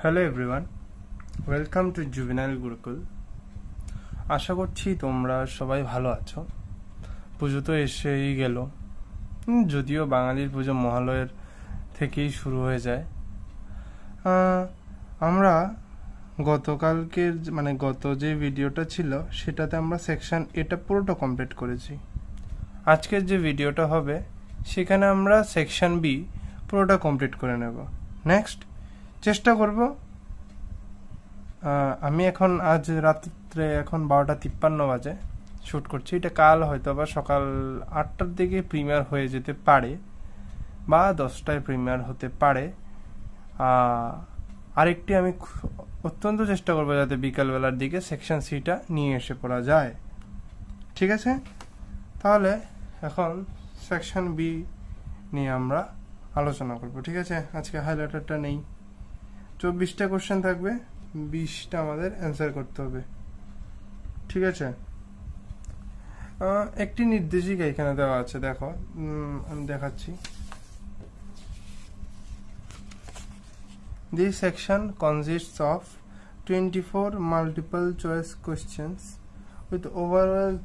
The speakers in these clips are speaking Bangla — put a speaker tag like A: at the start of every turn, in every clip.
A: Hello everyone, welcome to juvenile Gurukul. আশা করছি তোমরা সবাই ভালো আছো। পুজো তো এসেই গেল, যদিও বাঙালির পুজো মহালয়ের থেকেই শুরু হয়ে যায়। আমরা গতকালকের গত যে ভিডিওটা ছিল সেটাতে আমরা সেকশন এটা পুরোটা কমপ্লিট করেছি। আজকের যে ভিডিওটা হবে সেখানে আমরা সেকশন বি পুরোটা কমপ্লিট করে নেব। নেক্সট চেষ্টা করব। আমি এখন আজ রাত্রে এখন 12:53 বাজে শ্যুট করছি। এটা কাল হয়তো বা সকাল 8টার দিকে প্রিমিয়ার হয়ে যেতে পারে বা 10টায় প্রিমিয়ার হতে পারে। আরেকটি আমি অত্যন্ত চেষ্টা করবো যাতে বিকালবেলার দিকে সেকশন সিটা নিয়ে এসে পড়া যায়। ঠিক আছে, তাহলে এখন সেকশন বি নিয়ে আমরা আলোচনা করব। ঠিক আছে, আজকে হাইলাইটারটা নেই। 24টা কোশ্চেন থাকবে, 20টা আমাদের অ্যান্সার করতে হবে। ঠিক আছে, একটি নির্দেশিকা এখানে দেওয়া আছে, দেখো আমি দেখাচ্ছি। This section consists of 24 multiple choice questions with overall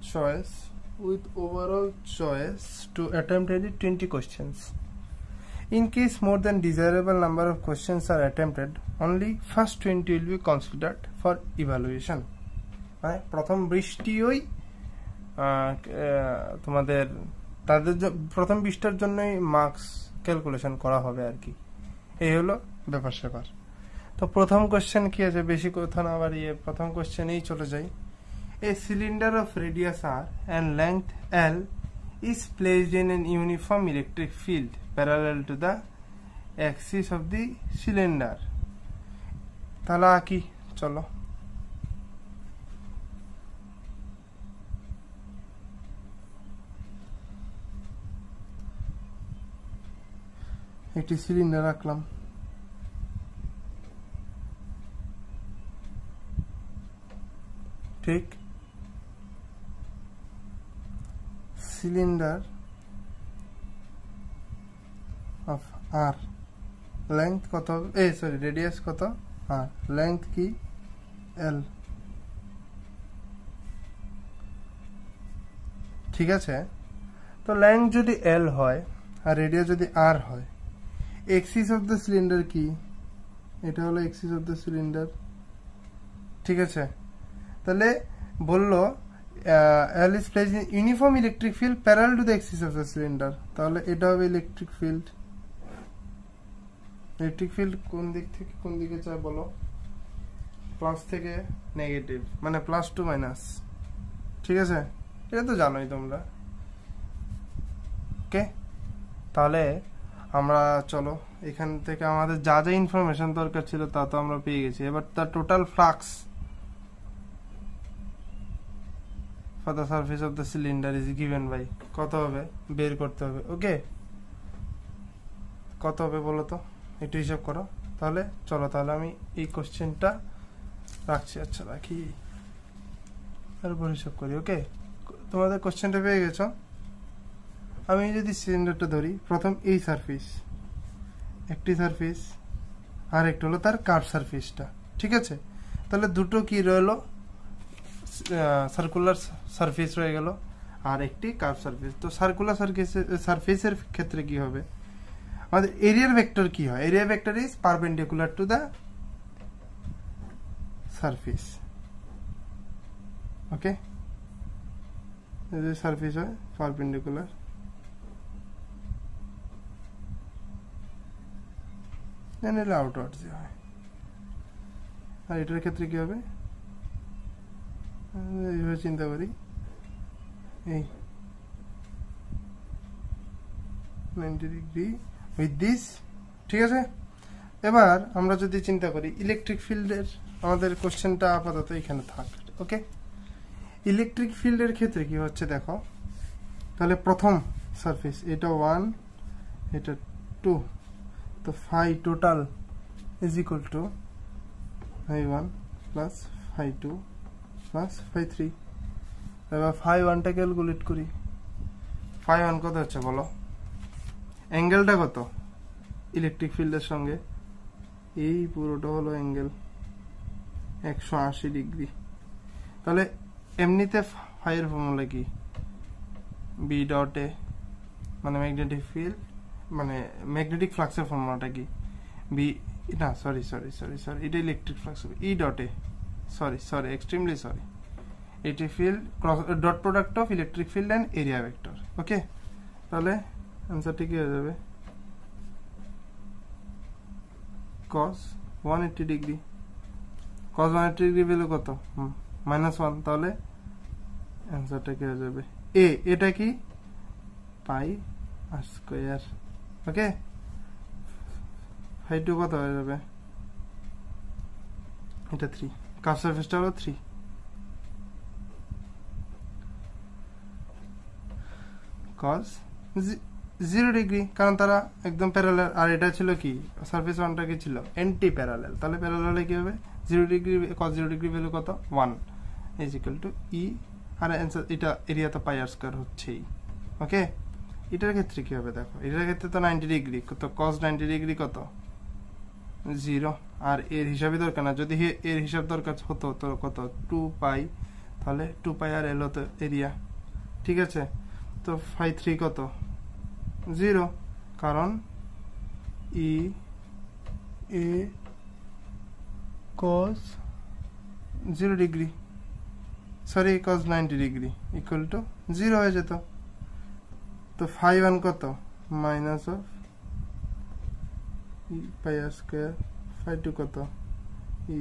A: choice to attempt any 20 questions. In case more than desirable number of questions are attempted, only first 20 will be considered for evaluation. মানে প্রথম 20টিই তোমাদের তাদের প্রথম 20টার জন্যই মার্কস ক্যালকুলেশন করা হবে আর কি। এই হলো ব্যাপার। তো প্রথম কোশ্চেন কি আছে, বেশি কথা না বাড়িয়ে প্রথম কোশ্চেনেই চলে যাই। A cylinder of radius r and length l is placed in an uniform electric field parallel to the axis of the cylinder. তাহলে কি, চলো একটি সিলিন্ডার রাখলাম। ঠিক, সিলিন্ডার অফ আর, লেংথ কত, রেডিয়াস কত আর, লেংথ কি এল। ঠিক আছে, তো লেংথ যদি এল হয় আর রেডিয়াস যদি আর হয়, এক্সিস অফ দ্য সিলিন্ডার কি, এটা হলো এক্সিস অফ দ্য সিলিন্ডার। ঠিক আছে, তাহলে বললো L is placed in uniform electric field parallel to the axis of the cylinder, তাহলে এটা হবে ইলেকট্রিক ফিল্ড। ইলেকট্রিক ফিল্ড কোন দিক থেকে কোন দিকে যায় বলো, প্লাস থেকে নেগেটিভ, মানে প্লাস টু মাইনাস। ঠিক আছে, এটা তো জানোই তোমরা। ওকে, তাহলে আমরা চলো এখান থেকে আমাদের যা যা ইনফরমেশন দরকার ছিল তা তো আমরা পেয়ে গেছি। এবার তার total flux for the surface of the cylinder is given by কত হবে বের করতে হবে। ওকে, কত হবে বলো তো, একটু হিসাব করো। তাহলে চলো, তাহলে আমি এই কোশ্চেনটা রাখছি। আচ্ছা রাখি, তারপর হিসাব করি। ওকে, তোমাদের কোশ্চেনটা পেয়ে গেছো। আমি যদি সিলিন্ডারটা ধরি, প্রথম এই সারফেস, একটি সারফেস, আর একটা হলো তার কার্ভ সারফেসটা। ঠিক আছে, তাহলে দুটো কি রইলো, সার্কুলার সারফেস রয়ে গেল আর একটি কার্ভ সারফেস। তো সার্কুলার সারফেসের ক্ষেত্রে কি হবে, আমাদের এরিয়ার ভেক্টর কি হয়, area vector is perpendicular to the surface. Okay, surface হয় পারপেন্ডিকুলার, আউটওয়ার্ডস হয়। আর এটার ক্ষেত্রে কি হবে, এইভাবে চিন্তা করি, এই 90 ডিগ্রি উইথ দিস। ঠিক আছে, এবার আমরা যদি চিন্তা করি ইলেকট্রিক ফিল্ডের, আমাদের কোশ্চেনটা আপাতত এখানে থাক। ওকে, ইলেকট্রিক ফিল্ডের ক্ষেত্রে কি হচ্ছে দেখো, তাহলে প্রথম সারফেস এটা 1, এটা 2, তো phi total is equal to phi 1 plus phi 2 plus phi 3। এবার ফাই 1টা ক্যালকুলেট করি। ফাই 1 কত হচ্ছে বলো, অ্যাঙ্গেলটা কত ইলেকট্রিক ফিল্ডের সঙ্গে, এই পুরোটা হলো অ্যাঙ্গেল 180 ডিগ্রি। তাহলে এমনিতে ফাই এর ফর্মুলা কি, বি ডট এ মানে ম্যাগনেটিক ফিল্ড মানে ম্যাগনেটিক ফ্লাক্সের ফর্মুলাটা কি, বি না সরি এটা ইলেকট্রিক ফ্লাক্স হবে, E dot A sorry extremely sorry, এটি field dot product of electric field and area vector. Okay, তাহলে অ্যান্সারটি কি হয়ে যাবে, cos 180 degree. cos 180 degree value কত, -1, তাহলে অ্যান্সারটা কি হয়ে যাবে এটা কি পাই আর স্কয়ার। ওকে, ফাই 2 কত হয়ে যাবে, এটা 3, কার্ভ সারফেসটা হলো 3। cos 0 ডিগ্রি, কারণ তারা একদম প্যারালাল, আর এটা ছিল কি সারফেস 1টা কি ছিল অ্যান্টি প্যারালাল, তাহলে প্যারালালে কি হবে 0 ডিগ্রি, cos 0 ডিগ্রি ভ্যালু কত 1 ইজ ইকুয়াল টু ই, আর অ্যান্সার এটা এরিয়া তো পাই আর স্কয়ার হচ্ছেই। ওকে, এটার ক্ষেত্রে কি হবে দেখো, এটার ক্ষেত্রে তো 90 ডিগ্রি, তো cos 90 ডিগ্রি কত 0, আর এর হিসাবই দরকার না, যদি এর হিসাব দরকার হতো তো কত 2 পাই, তাহলে 2 পাই আর এল তো এরিয়া। ঠিক আছে, তো ফাই 3 কত 0, কারণ E A cos 0 degree sorry cos 90 degree equal to 0 হয়ে যেত। তো ফাই 1 কত minus of E pi r square, phi 2 কত ই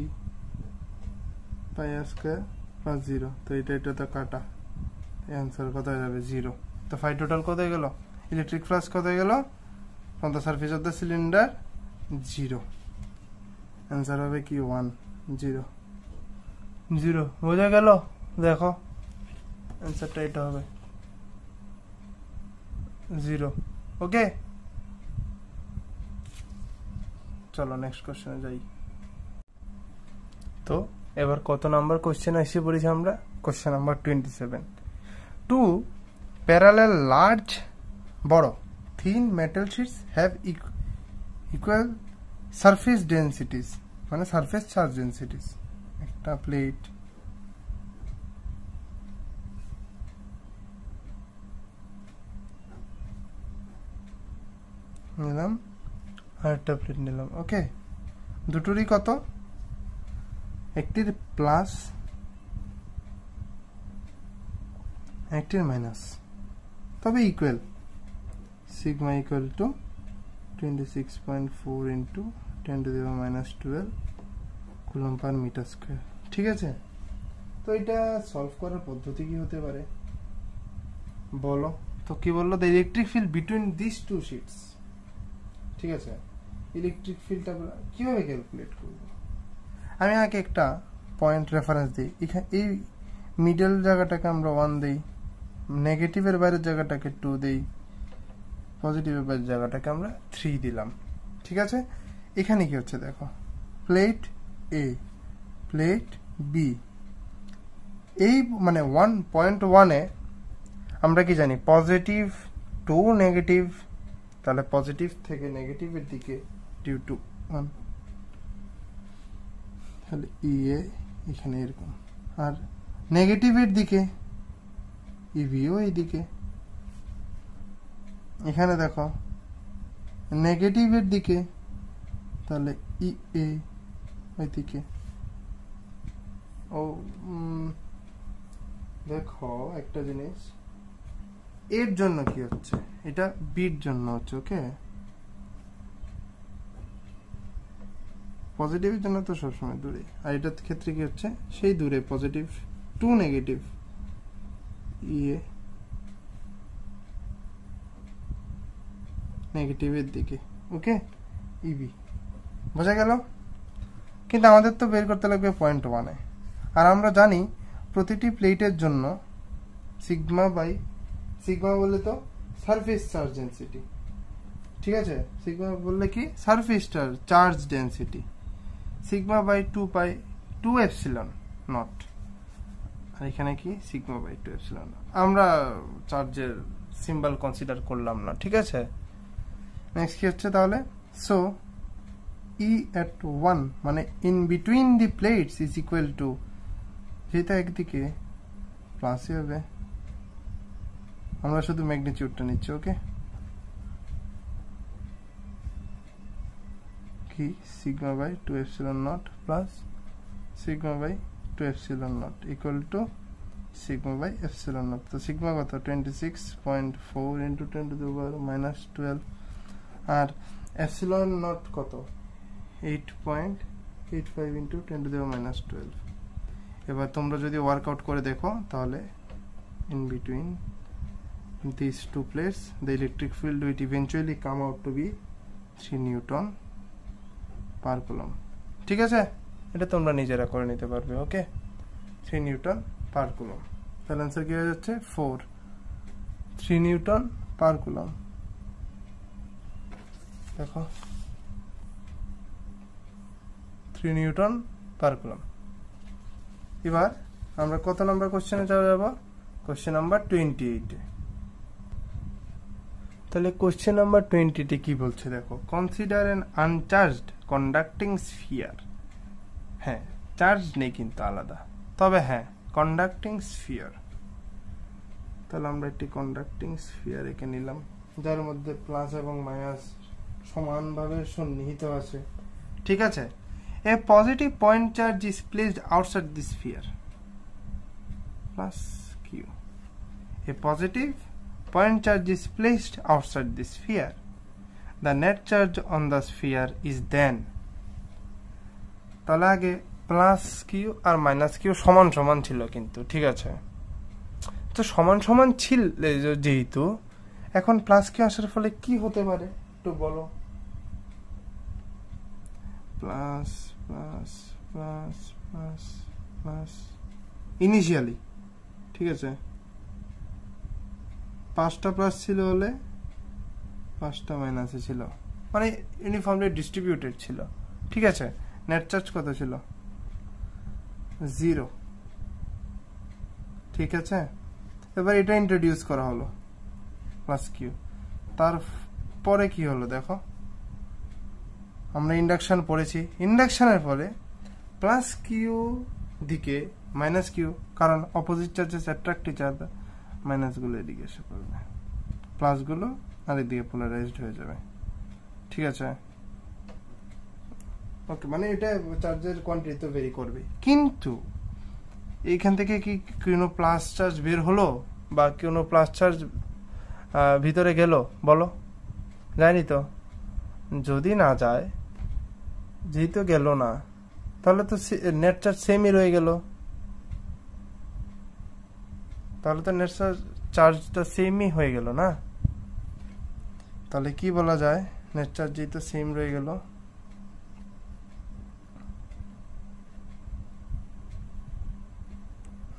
A: পাই আর স্কয়ার প্লাস 0, তো এটা তো কাটা, অ্যান্সার কত হয়ে যাবে 0। তো ফাই টোটাল কত হয়ে গেল, ইলেকট্রিক ফ্লাক্স কত হয়ে গেল from the surface of the cylinder 0, answer হবে কি 1 0 0। বোঝা গেল, দেখো অ্যান্সারটা এটা হবে 0। ওকে, চলো নেক্সট কোশ্চেনে যাই। তো এবার কত নাম্বার কোশ্চেন এসে পড়েছি আমরা, question number 27। Two parallel large বড় thin metal sheets have equal surface densities, মানে সারফেস চার্জ ডেনসিটিস। একটা প্লেট নিলাম আর একটা প্লেট নিলাম। ওকে, দুটোরই কত, একটির প্লাস একটির মাইনাস, তবে equal, sigma equal to 26.4 into 10⁻⁻12 coulomb per metre square. ঠিক আছে, তো এটা সলভ করার পদ্ধতি কি হতে পারে বলো তো? কি বললো, the electric field between this two sheets. ঠিক আছে, ইলেকট্রিক ফিল্ডটা কিভাবে ক্যালকুলেট করব? আমি আগে একটা পয়েন্ট রেফারেন্স দিই, এখানে এই মিডল জায়গাটাকে আমরা 1 দিই, নেগেটিভের বাইরের জায়গাটাকে 2 দিই, পজিটিভের বাইরের জায়গাটাকে আমরা 3 দিলাম। ঠিক আছে, এখানে কি হচ্ছে দেখো, প্লেট এ প্লেট বি, এই মানে 1.1 এ আমরা কি জানি পজিটিভ 2 নেগেটিভ, তাহলে পজিটিভ থেকে নেগেটিভের দিকে ডিউ টু 1, তাহলে ই এ এখানে এরকম, আর নেগেটিভের দিকে ইভিও এইদিকে, এখানে দেখো নেগেটিভের দিকে, তাহলে ই এ ওইদিকে। ও দেখো একটা জিনিস, এর জন্য কি হচ্ছে, এটা বির জন্য হচ্ছে। ওকে, পজিটিভের জন্য তো সবসময় দূরে, আর এটার ক্ষেত্রে কি হচ্ছে সেই দূরে, পজিটিভ 2 নেগেটিভ ইয়ে নেগেটিভের দিকে। ওকে, ইবি বোঝা গেল, কিন্তু আমাদের তো বের করতে লাগবে 0.1 এ, আর আমরা জানি প্রতিটি প্লেটের জন্য সিগমা বাই, সিগমা বললে তো সারফেস চার্জ ডেনসিটি। ঠিক আছে, সিগমা বললে কি surface charge density, sigma by 2 pi 2 epsilon naught, আর এখানে কি সিগমা বাই 2 এপসিলন। আমরা চার্জের সিম্বল কনসিডার করলাম না। ঠিক আছে, নেক্সট কি হচ্ছে তাহলে, সো ই এট 1 মানে in between the plates is equal two, যেহেতু একদিকে প্লাসই হবে, আমরা শুধু ম্যাগনিটিউডটা নিচ্ছি। ওকে, কি sigma by 2 epsilon naught plus sigma by 2 epsilon naught equal to sigma by epsilon naught. তো সিগমা কত 26.4 ইন্টু 10 টু দি পাওয়ার -12, আর এপসিলন নট কত 8.85 ইন্টু 10 টু দি পাওয়ার -12। এবার তোমরা যদি ওয়ার্কআউট করে দেখো তাহলে in between these two plates the electric field will eventually come out to be 3 Newton per coulomb। ঠিক আছে, এটা তোমরা নিজেরা করে নিতে পারবে। ওকে, 3 নিউটন পার কুলম। তাহলে आंसर কি হয়ে যাচ্ছে 4, 3 নিউটন পার কুলম। দেখো 3 নিউটন পার কুলম। এবার আমরা কত নাম্বার কোশ্চেনে চলে যাব? কোশ্চেন নাম্বার 28 এ। তাহলে কোশ্চেন নাম্বার 20 তে কি বলছে দেখো, consider N uncharged conducting sphere. হ্যাঁ, চার্জ নেই কিন্তু আলাদা, তবে হ্যাঁ কন্ডাক্টিং স্ফিয়ার। তাহলে আমরা একটি কন্ডাক্টিং স্ফিয়ার এঁকে নিলাম, যার মধ্যে প্লাস এবং মাইনাস সমানভাবে সন্নিহিত আছে। ঠিক আছে, a positive point charge is placed outside the sphere plus Q. A positive point charge is placed outside the sphere. The net charge on the sphere is then, তাহলে আগে plus Q R minus Q সমান সমান ছিল কিন্তু। ঠিক আছে, তো সমান সমান ছিল যেহেতু, এখন প্লাস কিউ আসার ফলে কি হতে পারে একটু বলো। Plus plus plus plus plus initially, ঠিক আছে, 5টা প্লাস ছিল হলে 5টা মাইনাসে ছিল, মানে ইউনিফর্মলি ডিস্ট্রিবিউটেড ছিল। ঠিক আছে, নেট চার্জ কত ছিল 0। ঠিক আছে, এবার এটা ইন্ট্রোডিউস করা হলো প্লাস কিউ। তারপরে কি হলো দেখো, আমরা ইন্ডাকশন পড়েছি, ইন্ডাকশনের পরে প্লাস কিউ দিকে মাইনাস কিউ, কারণ opposite charges attractive charge, minus গুলো এদিকে এসে পড়বে, প্লাস গুলো আর এদিকে পোলারাইজড হয়ে যাবে। ঠিক আছে, ওকে, মানে এটা চার্জের কোয়ান্টিটি তো ভেরি করবে, কিন্তু এইখান থেকে কি কোনো প্লাস চার্জ বের হলো বা কোনো প্লাস চার্জ ভিতরে গেল বলো? যায়নি তো। যদি না যায়, যেহেতু গেল না, তাহলে তো নেট চার্জ সেমই রয়ে গেল, তাহলে তো নেট চার্জটা সেমই হয়ে গেল না। তাহলে কি বলা যায়, নেট চার্জ যেহেতু সেম রয়ে গেল,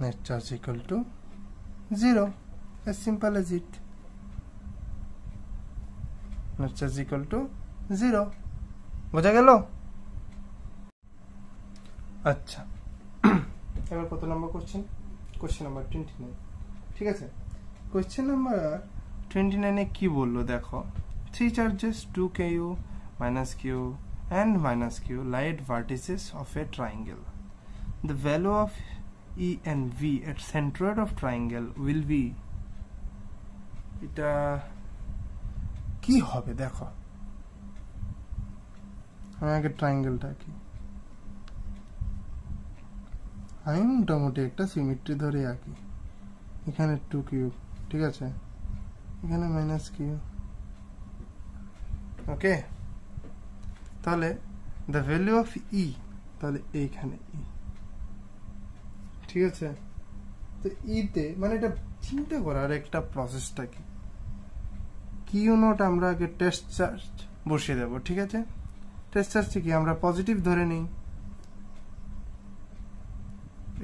A: net charge equal to 0, as simple as it. Net charge equal to 0, বোঝা গেল? আচ্ছা, এবার কত নম্বর কোশ্চেন? Question number 29। ঠিক আছে, কোশ্চেন নাম্বার 29 এ কি বললো দেখো, 3 charges 2ku minus q and minus q lie at vertices of a triangle. The value of E and V at centroid of triangle will be, এটা কি হবে দেখো, আমি আগে ট্রায়াঙ্গেলটা কি, আমি মোটামুটি একটা সিমেট্রি ধরে আঁকি। এখানে 2q, ঠিক আছে, এখানে মাইনাস কিউ। ওকে, তাহলে দ্য ভ্যালু অফ ই, তাহলে এইখানে ই। ঠিক আছে, তো ইতে মানে এটা চিন্তা করার একটা প্রসেসটা কি, কিউ নট আমরা আগে টেস্ট চার্জ বসিয়ে দেব। ঠিক আছে, টেস্ট চার্জটি কি আমরা পজিটিভ ধরে নিই,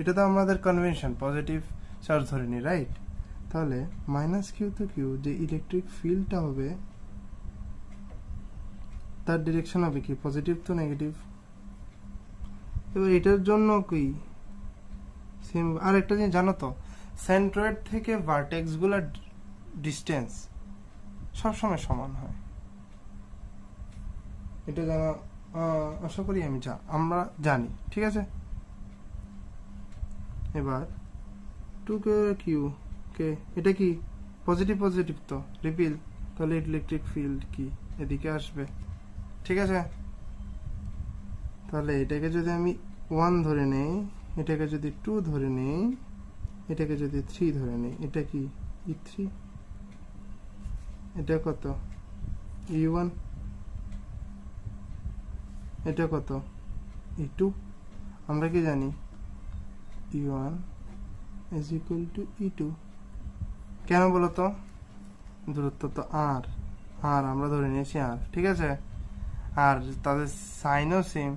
A: এটা তো আমাদের কনভেনশন, পজিটিভ চার্জ ধরে নিই, রাইট? তাহলে মাইনাস কিউ তো কিউ, যে ইলেকট্রিক ফিল্ডটা হবে তার ডিরেকশন হবে কি, পজিটিভ তো নেগেটিভ। এবার এটার জন্য কি সেম, আর একটা জিনিস জানো তো, সেন্ট্রয়েড থেকে ভার্টেক্স গুলার ডিস্টেন্স সবসময় সমান হয়, এটা জানা আশা করি আমরা জানি, ঠিক আছে। এবার 2q কে এটা কি পজিটিভ পজিটিভ তো রিপিল, তাহলে ইলেকট্রিক ফিল্ড কি এদিকে আসবে, ঠিক আছে। তাহলে এটাকে যদি আমি 1 ধরে নেই, এটাকে যদি 2 ধরে নেই, এটাকে যদি 3 ধরে নেই, এটা কি E3, এটা কত E1, এটা কত E2। আমরা কি জানি E1 is equal to E2। কেন বলতো, দূরত্ব তো r, আমরা ধরে নিয়েছি r, ঠিক আছে। আর তাদের সাইনও সেম,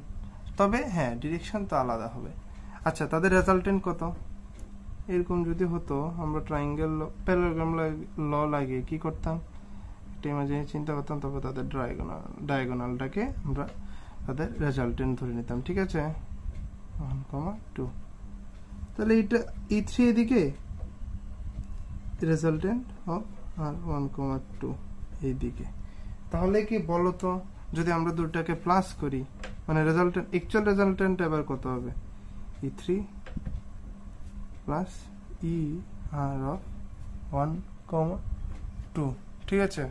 A: তবে হ্যাঁ ডিরেকশন তো আলাদা হবে। আচ্ছা, তাদের রেজাল্টেন্ট কত? এরকম যদি হতো, আমরা ট্রায়াঙ্গেল প্যারালালোগ্রাম ল লাগিয়ে কি করতাম, একটা ইমাজিনে চিন্তা করতাম, তবে তাদের ডায়াগোনালটাকে আমরা তাদের রেজাল্টেন্ট ধরে নিতাম, ঠিক আছে। 1,2, তাহলে এটা E3 এদিকে, রেজাল্টেন্ট অফ আর 1,2 এইদিকে। তাহলে কি বলতো, যদি আমরা দুটাকে প্লাস করি, মানে রেজাল্টেন্ট, অ্যাকচুয়াল রেজাল্টেন্ট এবার কত হবে, E3 plus E R of 1,2, ঠিক আছে।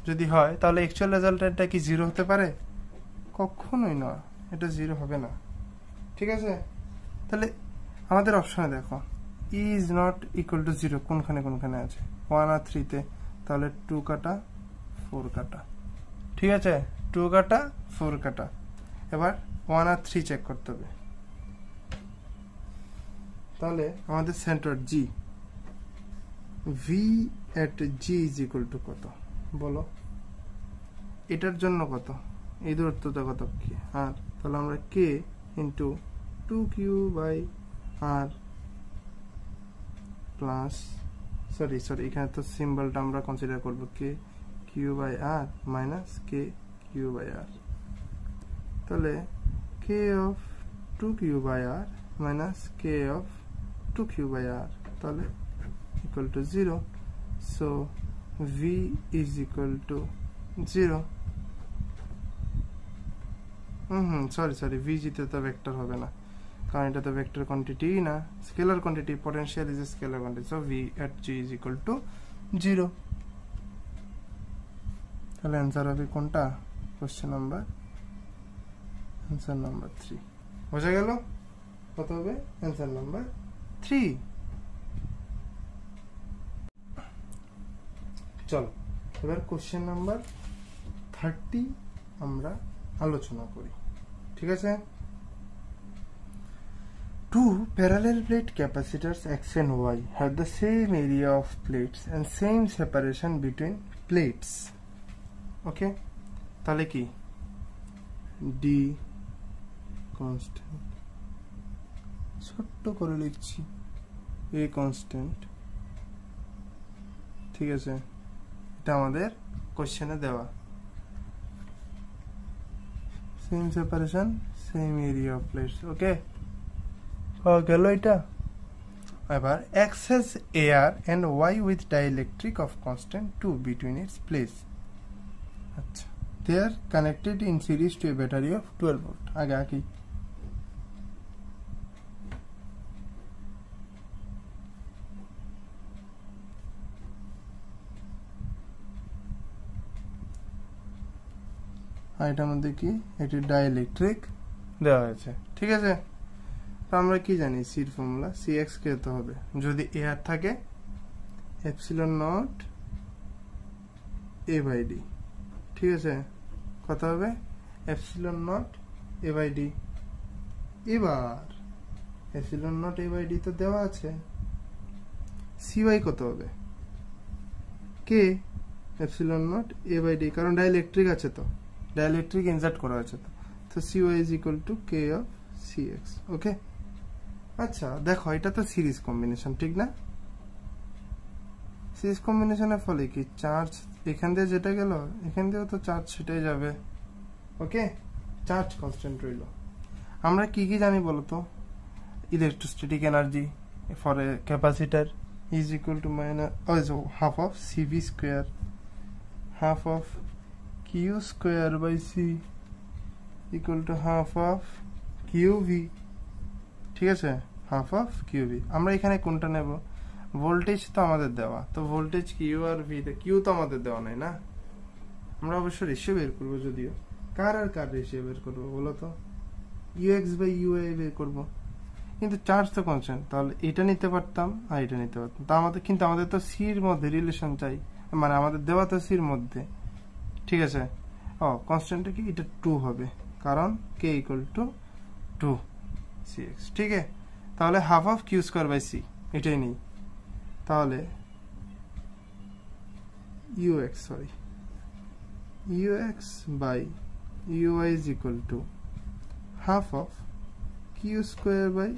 A: যদি হয় তাহলে অ্যাকচুয়াল রেজাল্টেন্টটা কি 0 হতে পারে? কখনোই না, এটা 0 হবে না, ঠিক আছে। তাহলে আমাদের অপশনে দেখো E is not equal to 0 কোনখানে আছে, 1 আর 3 তে, তাহলে 2 কাটা 4 কাটা, ঠিক আছে। 2 কাটা 4 কাটা। এবার 1 আর 3 চেক করতে হবে। তাহলে আমাদের centre G, V at G is equal to কত বলো, এটার জন্য কত, এই দূরত্বটা কত কি আর, তাহলে আমরা K into 2Q by R plus, sorry এখানে তো সিম্বলটা আমরা কনসিডার করব, K Q by R minus K Q by R। তাহলে K of 2Q by R minus K of 2Q by R, তাহলে equal to 0, so V is equal to 0। Sorry V তে তো ভেক্টর হবে না, কারণ এটা তো ভেক্টর কোয়ান্টিটি না, scalar quantity, potential is a scalar quantity, so V at G is equal to 0। তাহলে অ্যান্সার হবে কোনটা, কোশ্চেন নাম্বার, অ্যান্সার নাম্বার 3 বোঝা গেল, কত হবে অ্যান্সার নাম্বার 3। চলো এবার কোশ্চেন নাম্বার 30 আমরা আলোচনা করি, ঠিক আছে। Two parallel plate capacitors X and Y have the same area of plates and same separation between plates, okay। তাহলে কি D constant, ছোট্ট করে লিখছি A constant, ঠিক আছে। এটা আমাদের কোশ্চেনে দেওয়া, same separation same area of plates, okay গেল এটা। এবার X has AR and Y with dielectric of constant 2 between its plates, আচ্ছা, they are connected in series to a battery of 12 volt। আগে আঁকি, আর এটার মধ্যে কি এটি ডাইইলেকট্রিক দেওয়া হয়েছে, ঠিক আছে। তো আমরা কি জানি, সির ফর্মুলা Cx কে হতে হবে, যদি AR থাকে epsilon naught A by D, ঠিক আছে। কত হবে epsilon naught A by D. এবার epsilon naught A by D তো দেওয়া আছে, Cy কত হবে, K epsilon naught A by D, কারণ ডাইইলেকট্রিক আছে তো, ডাইইলেকট্রিক ইনসার্ট করা হয়েছে তো Cy is equal to K of Cx, ওকে। আচ্ছা দেখো এটা তো সিরিজ কম্বিনেশন, ঠিক না। সিরিজ কম্বিনেশনের ফলে কি চার্জ এখান দিয়ে যেটা গেল এখান দিয়েও তো চার্জ সেটাই যাবে, ওকে। চার্জ কনস্ট্যান্ট রইল। আমরা কি কি জানি বলতো, electrostatic energy for a capacitor is equal to minus half of CV square, half of Q square by C equal to half of QV, ঠিক আছে, হাফ অফ কিউভি। আমরা এখানে কোনটা নেব? ভোল্টেজ তো আমাদের দেওয়া, তো voltage Q R V, Q তো আমাদের দেওয়া নাই না, আমরা অবশ্য রেশিও বের করবো, যদিও কার আর কার রেশিও বের করবো বলো তো? ইউএক্স বাই ইউআই বের করবো, কিন্তু চার্জ তো কনস্ট্যান্ট, তাহলে এটা নিতে পারতাম আর এটা নিতে পারতাম। তা আমাদের কিন্তু আমাদের তো সির মধ্যে রিলেশন চাই, মানে আমাদের দেওয়া তো সির মধ্যে, ঠিক আছে। ও কনস্ট্যান্টটা কি? এটা 2 হবে, কারণ কে ইকুয়াল টু 2 cx, ঠিক আছে। তাহলে half of Q square by C, এটাই নেই। তাহলে U X, sorry, U X by U I is equal to half of Q square by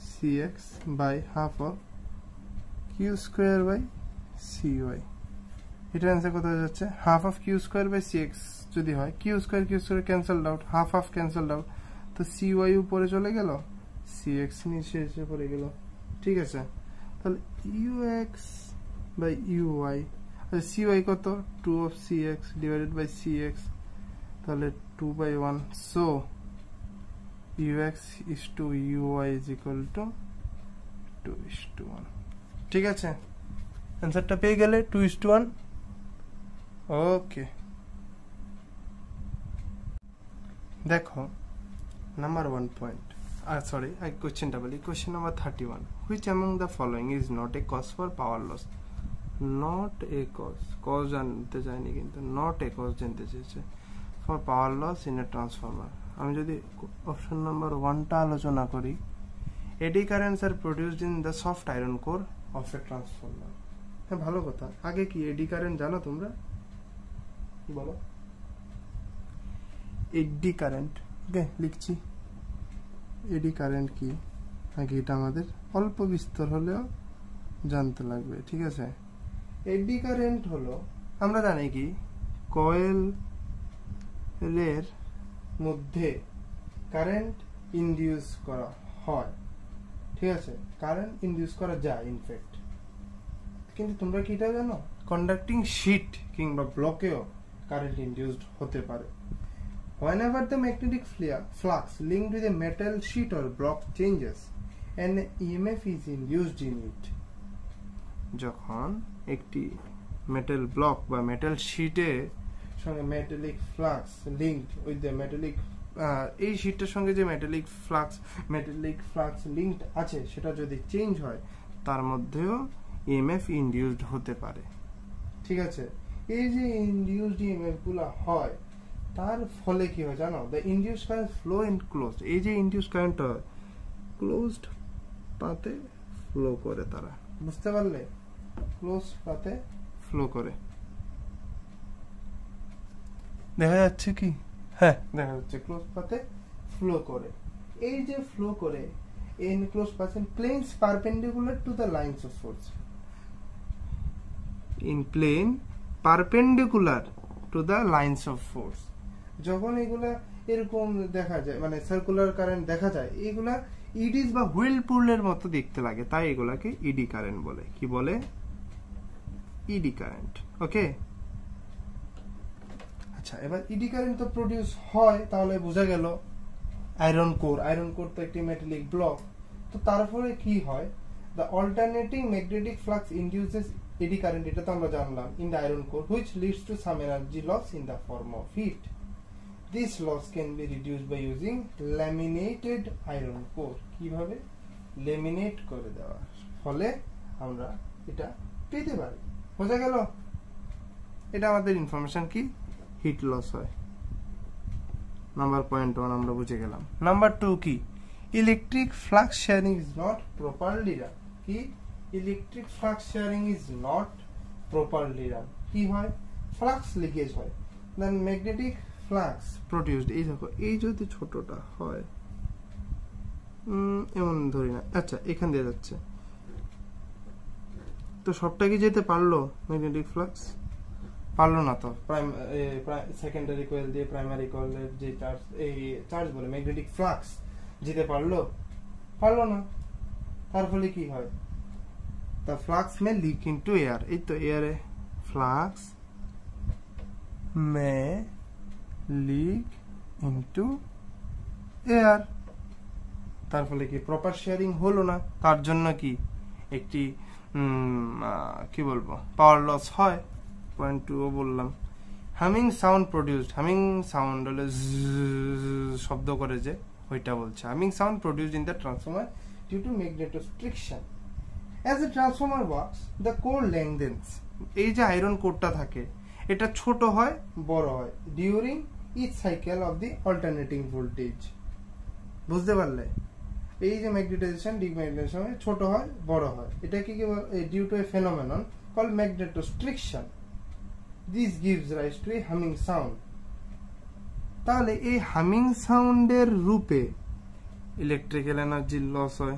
A: C X by half of Q square by C Y. এটার অ্যান্সার কোথায় যাচ্ছে? Half of Q square by C X যদি হয়, Q square cancelled out, half of cancelled out, তো সিওয়াই উপরে চলে গেল, সিএক্স নিচে এসে পড়ে গেল, ঠিক আছে। তাহলে ইউএক্স বাই ইউআই, আচ্ছা সিওয়াই কত? 2 of C X divided by C X, তাহলে 2/1, so ux is to uy is equal to 2:1, ঠিক আছে। অ্যান্সারটা পেয়ে গেলে 2:1। ওকে, দেখো নাম্বার 1 পয়েন্ট, সরি কোয়েশ্চেনটা বলি, question number 31, which among the following is not a cause for power loss? Not a cause জানতে চাইনি, কিন্তু নট এ কজ জানতে চেয়েছে for power loss in a transformer. আমি যদি অপশন নাম্বার 1টা আলোচনা করি, eddy currents are produced in the soft iron core of a transformer. হ্যাঁ, ভালো কথা। আগে কি এডি কারেন্ট জানো তোমরা? বলো এডি কারেন্ট। ওকে, লিখছি এডি কারেন্ট কি। আগে এটা আমাদের অল্প বিস্তর হলেও জানতে লাগবে, ঠিক আছে। এডি কারেন্ট হলো, আমরা জানি কি, কয়েলের মধ্যে কারেন্ট ইনডিউস করা হয়, ঠিক আছে, কারেন্ট ইনডিউস করা যায় ইনফ্যাক্ট। কিন্তু তোমরা কি এটা জানো? কন্ডাক্টিং শিট কিংবা ব্লকেও কারেন্ট ইনডিউসড হতে পারে। Whenever the magnetic flux linked with a metal sheet or block changes, an EMF is induced in it. যখন একটি মেটাল ব্লক বা মেটাল শিটের সঙ্গে metallic flux linked with the metallic, এই শিটটার সঙ্গে যে মেটালিক ফ্লাক্স লিঙ্কড আছে, সেটা যদি চেঞ্জ হয়, তার মধ্যেও ইএমএফ ইনডিউসড হতে পারে, ঠিক আছে। এই যে ইনডিউসড ইএমএফ গুলো হয়, তার ফলে কি হয় জানো? The induced current flow in closed, এই যে ইনডিউসড কারেন্ট হয় ক্লোজড পাথে ফ্লো করে, তারা বুঝতে পারলে? ক্লোজড পাথে ফ্লো করে, দেখা যাচ্ছে কি? হ্যাঁ, দেখা যাচ্ছে ক্লোজ পাথে ফ্লো করে। এই যে ফ্লো করে in closed path in planes perpendicular to the lines of force, in plane perpendicular to the lines of force। যখন এগুলা এরকম দেখা যায়, মানে সার্কুলার কারেন্ট দেখা যায়, এগুলা ইডিস বা হুইলপুলের মতো দেখতে লাগে, তাই এগুলাকে ইডি কারেন্ট বলে। কি বলে? ED current. ওকে, আচ্ছা, এবার ইডি কারেন্ট তো প্রডিউস হয়, তাহলে বোঝা গেল আয়রন কোর তো একটি মেটালিক ব্লক, তো তারপরে কি হয়? The alternating magnetic flux induces eddy current, এটা তো আমরা জানলাম, in the iron core, which leads to some energy loss in the form of heat. This loss can be reduced by using laminated iron core. কিভাবে? ল্যামিনেট করে দেওয়ার ফলে আমরা এটা পেতে পারি। বোঝা গেল? এটা আমাদের ইনফরমেশন কি হিট লস হয়। নাম্বার পয়েন্ট 1 আমরা বুঝে গেলাম। নাম্বার 2 কি? Electric flux sharing is not properly run. কি? Electric flux sharing is not properly run. কি হয়? ফ্লাক্স লিকেজ হয়। দেন ম্যাগনেটিক ফ্লাক্স প্রডিউসড, এই দেখো, এই যদি ছোটটা হয়, এমন ধরি না, আচ্ছা এখান দিয়ে যাচ্ছে, তো সবটা কি যেতে পারলো? ম্যাগনেটিক ফ্লাক্স পারলো না। তো সেকেন্ডারি কয়েল দিয়ে প্রাইমারি কয়েলের যে চার্জ বলে ম্যাগনেটিক ফ্লাক্স যেতে পারলো না। তার ফলে কি হয়? The flux may leak into air. এই তো এয়ারে flux may leak into air. তার ফলে কি প্রপার শেয়ারিং হলো না, তার জন্য কি একটি কি বলবো পাওয়ার লস হয়। পয়েন্ট 2 বললাম। Humming sound produced, humming sound হলে শব্দ করে যে ওইটা বলছে। Humming sound produced in the transformer due to magnetostriction. As a transformer works the core lengthens, এই যে আয়রন কোরটা থাকে এটা ছোট হয় বড় হয় during each cycle of the alternating voltage. বুঝতে পারলে? এই যে ম্যাগনেটাইজেশন ডিম্যাগনেটাইজেশন ছোট হয় বড় হয়, এটা কি due to a phenomenon called magnetostriction. This gives rise to a humming sound. তাহলে এই হামিং সাউন্ডের রূপে ইলেকট্রিক্যাল এনার্জি লস হয়।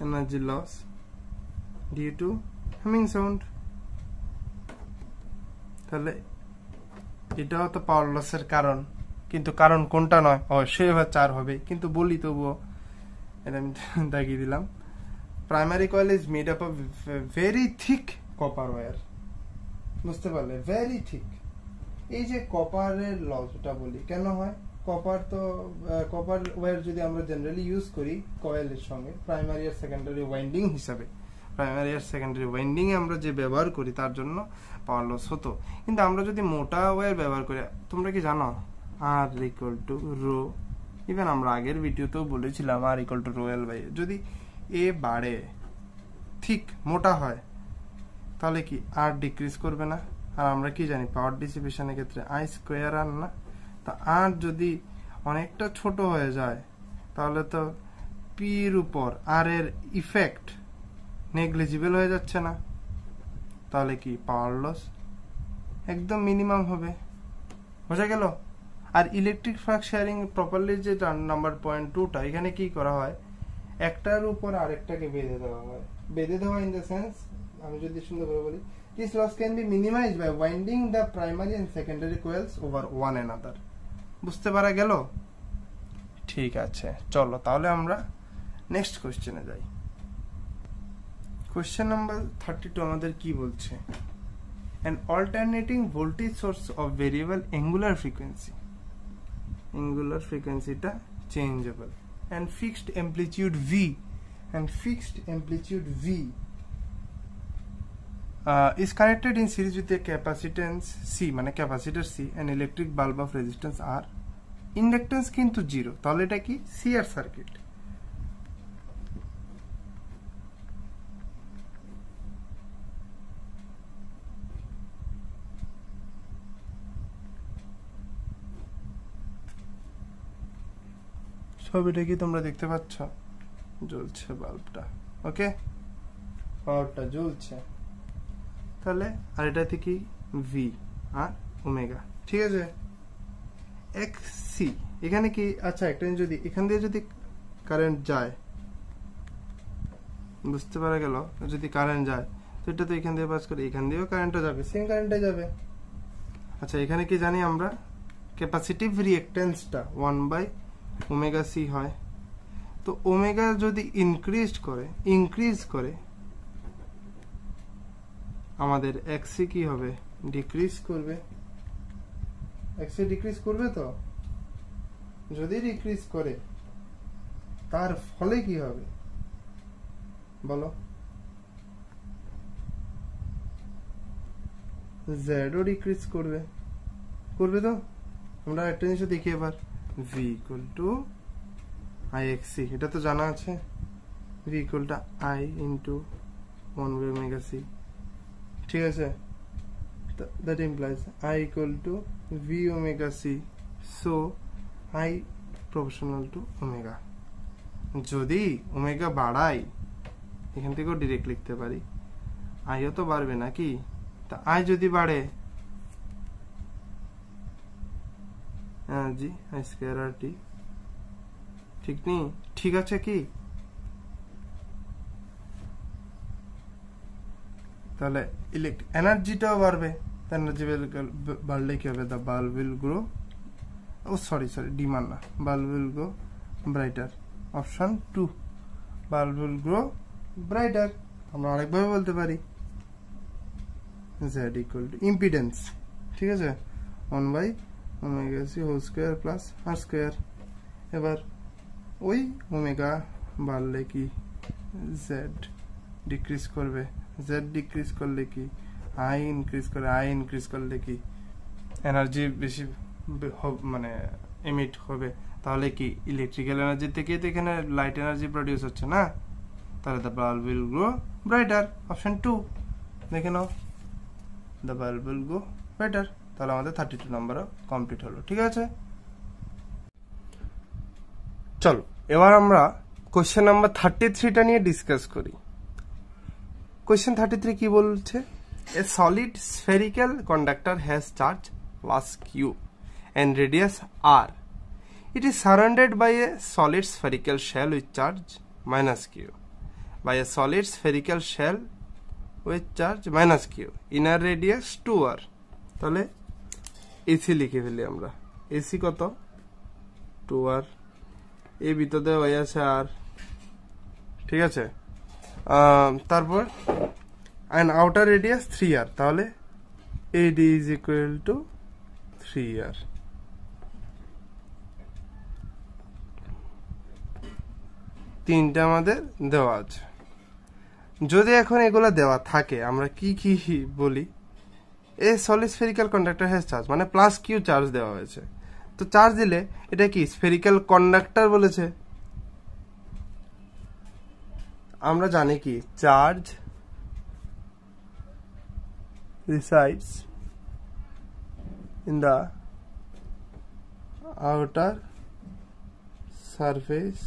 A: Energy loss due to humming sound. তাহলে এটাও তো পাওয়ার লসের কারণ, কিন্তু কারণ কোনটা নয়, অবশ্যই এবার 4 হবে, কিন্তু বলি তবুও এটা আমি দাগিয়ে দিলাম। Primary coil is made up of very thick copper wire. বুঝতে পারলে? Very thick. এই যে কপারের লসটা বলি কেন হয়, কপার ওয়্যার যদি আমরা জেনারেলি ইউজ করি কয়েলের সঙ্গে প্রাইমারি আর সেকেন্ডারি ওয়াইন্ডিং হিসাবে, প্রাইমারি আর সেকেন্ডারি ওয়াইন্ডিং এ আমরা যে ব্যবহার করি তার জন্য পাওয়ার লস হতো। কিন্তু আমরা যদি মোটা ওয়্যার ব্যবহার করি, তোমরা কি জানো R equal to rho, even আমরা আগের ভিডিওতেও বলেছিলাম R equal to rho L by, যদি এ বাড়ে ঠিক মোটা হয় তাহলে কি আর ডিক্রিজ করবে না? আর আমরা কি জানি পাওয়ার ডিসিপেশনের ক্ষেত্রে আই স্কোয়ার আর না, তা আর যদি অনেকটা ছোট হয়ে যায় তাহলে তো পির উপর আর এর ইফেক্ট নেগলিজিবল হয়ে যাচ্ছে না, তাহলে কি পাওয়ার লস একদম মিনিমাম হবে। বোঝা গেল? আর ইলেকট্রিক ফ্লাক্স শেয়ারিং প্রপারলি যে নাম্বার পয়েন্ট 2টা, এখানে কি করা হয়, একটার উপর আরেকটাকে বেঁধে দেওয়া হয়। বেঁধে দেওয়া ইন দ্য সেন্স, আমি যদি সুন্দর করে বলি, this loss can be minimized by winding the primary and secondary coils over one another. বুঝতে পারা গেল? ঠিক আছে, চলো তাহলে আমরা নেক্সট কোশ্চেনে যাই। কোশ্চেন নাম্বার 32 আমাদের কি বলছে? An alternating voltage source of variable angular frequency, angular frequency টা changeable, and fixed amplitude V, and fixed amplitude V is connected in series with a capacitance C, মানে capacitor C, and electric bulb of resistance R, inductance কিন্তু 0, তাহলে এটা কি CR সার্কিট। ছবিটা কি তোমরা দেখতে পাচ্ছ? জ্বলছে বাল্বটা, ওকে, পাওয়ারটা জ্বলছে। তাহলে আর এটা থেকে ভি আর ওমেগা, ঠিক আছে। এক্সি এখানে কি, আচ্ছা একটা যদি এখান দিয়ে যদি কারেন্ট যায়, বুঝতে পারা গেল, যদি কারেন্ট যায় তো এটা তো এখান দিয়ে পাস করে, এখান দিয়েও কারেন্টটা যাবে, সেম কারেন্টটা যাবে। আচ্ছা এখানে কি জানি আমরা, ক্যাপাসিটিভ রিঅ্যাকট্যান্সটা 1 ওমেগা সি হয়। তো ওমেগা যদি ইনক্রিজ করে আমাদের এক্সি কি হবে, ডিক্রিজ করবে। এক্সি ডিক্রিজ করবে, তো যদি ডিক্রিজ করে তার ফলে কি হবে বলো? জেডও ডিক্রিজ করবে, তো আমরা একটা জিনিস দেখি এবার, V equal to I X C, এটা তো জানা আছে, V equal to I into 1 omega C, ঠিক আছে। that implies I equal to V omega C, so I proportional to omega. যদি ওমেগা বাড়াই, এখান থেকেও ডিরেক্ট লিখতে পারি, আইও তো বাড়বে নাকি, তা আই যদি বাড়ে জি আই স্কয়ার আর টি, ঠিক নেই? ঠিক আছে কি? তাহলে ইলেকট্রিক এনার্জিটাও বাড়বে, এনার্জি বাড়লে কি হবে, the bulb will glow, oh sorry demand না, bulb will glow brighter. Option 2, bulb will glow brighter. আমরা আরেকভাবে বলতে পারি জেড ইকুয়াল টু ইম্পিডেন্স, ঠিক আছে, 1/ωc হোল স্কয়ার প্লাস আর স্কয়ার। এবার ওই ওমেগা বাড়লে কি জেড ডিক্রিজ করবে, জেড ডিক্রিজ করলে কি আই ইনক্রিজ করে, আই ইনক্রিজ করলে কি এনার্জি বেশি মানে এমিট হবে, তাহলে কি ইলেকট্রিক্যাল এনার্জি থেকে তো এখানে লাইট এনার্জি প্রডিউস হচ্ছে না, তাহলে the bulb will glow brighter. Option 2 দেখে নাও, the bulb will glow brighter. তাহলে আমাদের 32 নাম্বারও কমপ্লিট হলো। ঠিক আছে, চলো এবার আমরা কোশ্চেন নাম্বার 33টা নিয়ে ডিসকাস করি। কোশ্চেন 33 কি বলছে? A solid spherical conductor has charge plus Q and radius r. It is surrounded by a solid spherical shell with charge minus q. By a solid spherical shell with charge minus q. Inner radius 2r. তাহলে AC লিখে ফেলি আমরা। AC কত? 2r। এ ভিতরে হয়ে আছে r। ঠিক আছে, তারপর and outer radius 3r। তাহলে AD is equal to 3r। তিনটা আমাদের দেওয়া আছে। যদি এখন এগুলা দেওয়া থাকে আমরা কি কি বলি? এ solid spherical conductor has charge, মানে প্লাস কিউ চার্জ দেওয়া হয়েছে। তো চার্জ দিলে এটা কি স্ফেরিক্যাল কন্ডাক্টর বলেছে। আমরা জানি কি charge resides in the outer surface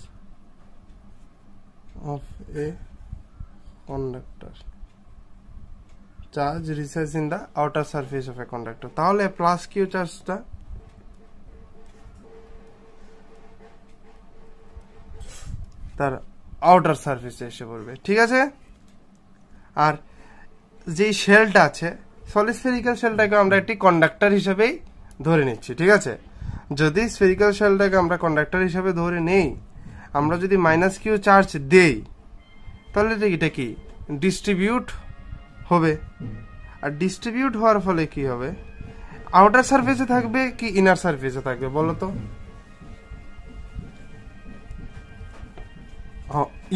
A: of a conductor. Charge resides in the outer surface of a conductor. তাহলে প্লাস কিউ চার্জটা তার আউটার সারফেসে এসে পড়বে। ঠিক আছে, আর যে শেলটা আছে সলিড স্ফেরিক্যাল শেলটাকে আমরা একটি কন্ডাক্টর হিসেবেই ধরে নিচ্ছি। ঠিক আছে, যদি স্ফেরিক্যাল শেলটাকে আমরা কন্ডাক্টর হিসেবে ধরে নেই, আমরা যদি মাইনাস কিউ চার্জ দেই তাহলে এটা কি ডিস্ট্রিবিউট হবে। আর ডিস্ট্রিবিউট হওয়ার ফলে কি হবে? আউটার সারফেসে থাকবে কি ইনার সারফেসে থাকবে বলো তো?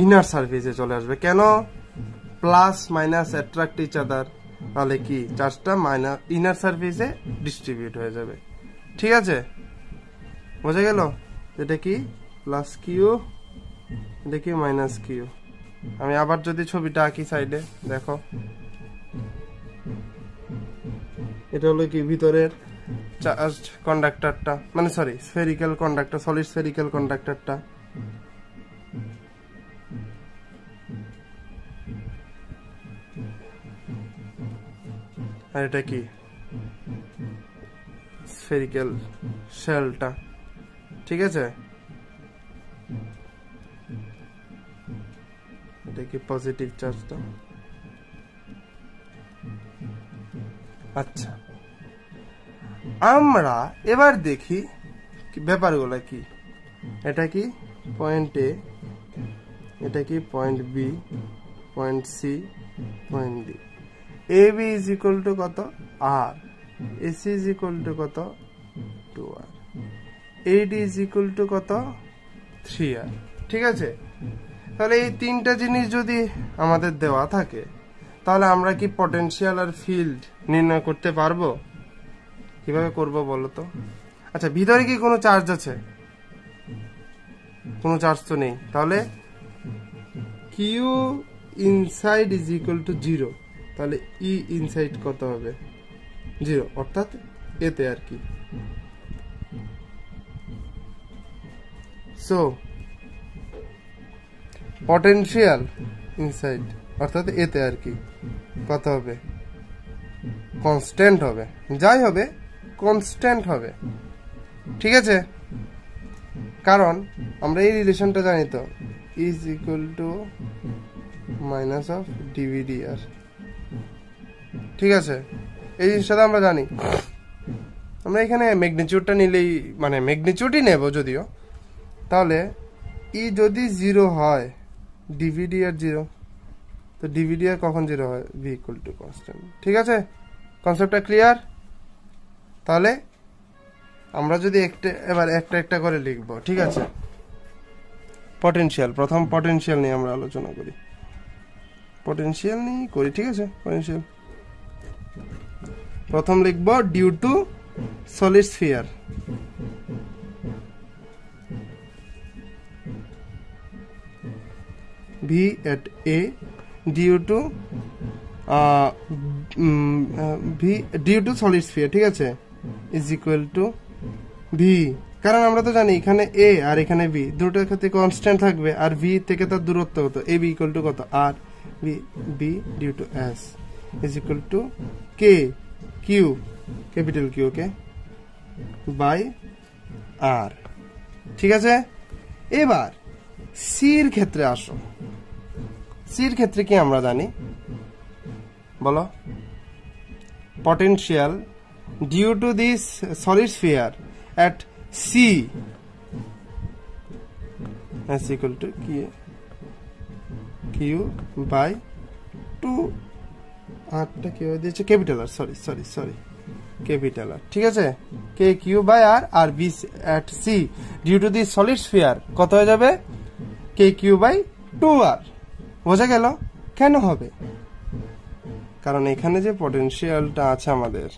A: ইনার সারফেসে চলে আসবে। কেন? Plus minus attract each other, তাহলে কি চার্জটা মাইনাস ইনার সারফেসে ডিস্ট্রিবিউট হয়ে যাবে। ঠিক আছে, বোঝা গেল? এটা কি প্লাস কিউ, এটা কি মাইনাস কিউ। আমি আবার যদি ছবিটা আঁকি সাইডে দেখো, এটা হলো কি ভিতরের চার্জ কন্ডাক্টরটা, মানে sorry spherical conductor, solid spherical কন্ডাক্টরটা। আর এটা কি স্ফেরিক্যাল শেলটা। ঠিক আছে, এটা কি পজিটিভ চার্জটা। আচ্ছা, আমরা এবার দেখি ব্যাপারগুলো কি। এটা কি পয়েন্ট এ, এটা কি point B, point C, point D. A B is equal to কত? R. A C is equal to কত? 2r। Eddy is equal to কত? 3r। ঠিক আছে, তাহলে এই তিনটা জিনিস যদি আমাদের দেওয়া থাকে তাহলে আমরা কি পটেনশিয়াল আর ফিল্ড নির্ণয় করতে পারবো? কিভাবে করব বলো তো? আচ্ছা, ভিতরে কি কোনো চার্জ আছে? কোনো চার্জ তো নেই, তাহলে Q inside is equal to 0। তাহলে ই ইনসাইড কত হবে? 0, অর্থাৎ এতে আর কি। সো পটেনশিয়াল ইনসাইড অর্থাৎ এতে আর কি কত হবে? কনস্ট্যান্ট হবে, যাই হবে কনস্ট্যান্ট হবে। ঠিক আছে, কারণ আমরা এই রিলেশনটা জানি তো, is equal to minus of dV dr. ঠিক আছে, এই জিনিসটা আমরা জানি। আমরা এখানে ম্যাগনিটিউডটা নিলেই, মানে ম্যাগনিটিউডই নেব যদিও, তাহলে ই যদি 0 হয়, ডিভিডিআর 0, তো ডিভিডিআর কখন 0 হয়? V equal to constant. ঠিক আছে, কনসেপ্টটা ক্লিয়ার? তাহলে আমরা যদি এবার একটা একটা করে লিখবো, ঠিক আছে। পটেনশিয়াল, প্রথম পটেনশিয়াল নিয়ে আমরা আলোচনা করি, পটেনশিয়াল নিয়ে করি, ঠিক আছে। পটেনশিয়াল প্রথম লিখবো due to solid sphere, V at A due to V due to solid sphere, ঠিক আছে, ইজ ইকুয়াল টু ভি। কারণ আমরা তো জানি এখানে এ আর এখানে বি দুটোর ক্ষেত্রে কনস্ট্যান্ট থাকবে, আর ভি থেকে তার দূরত্ব কত, এ বি ইকুয়াল টু কত, আর B due to S is equal to K Q, capital Q, okay, by R, ঠিক আছে। এবার সির ক্ষেত্রে আসো। সির ক্ষেত্রে কি আমরা জানি বলো? Potential due to this solid sphere at C is equal to Q by 2 আরটা কি হয়ে দিয়েছে, capital R, sorry capital R, ঠিক আছে, কে কিউ বাই আর, আর B at C due to the solid sphere কত হয়ে যাবে, কে কিউ বাই 2 আর। বোঝা গেল কেন হবে? কারণ এখানে যে পটেনশিয়ালটা আছে আমাদের,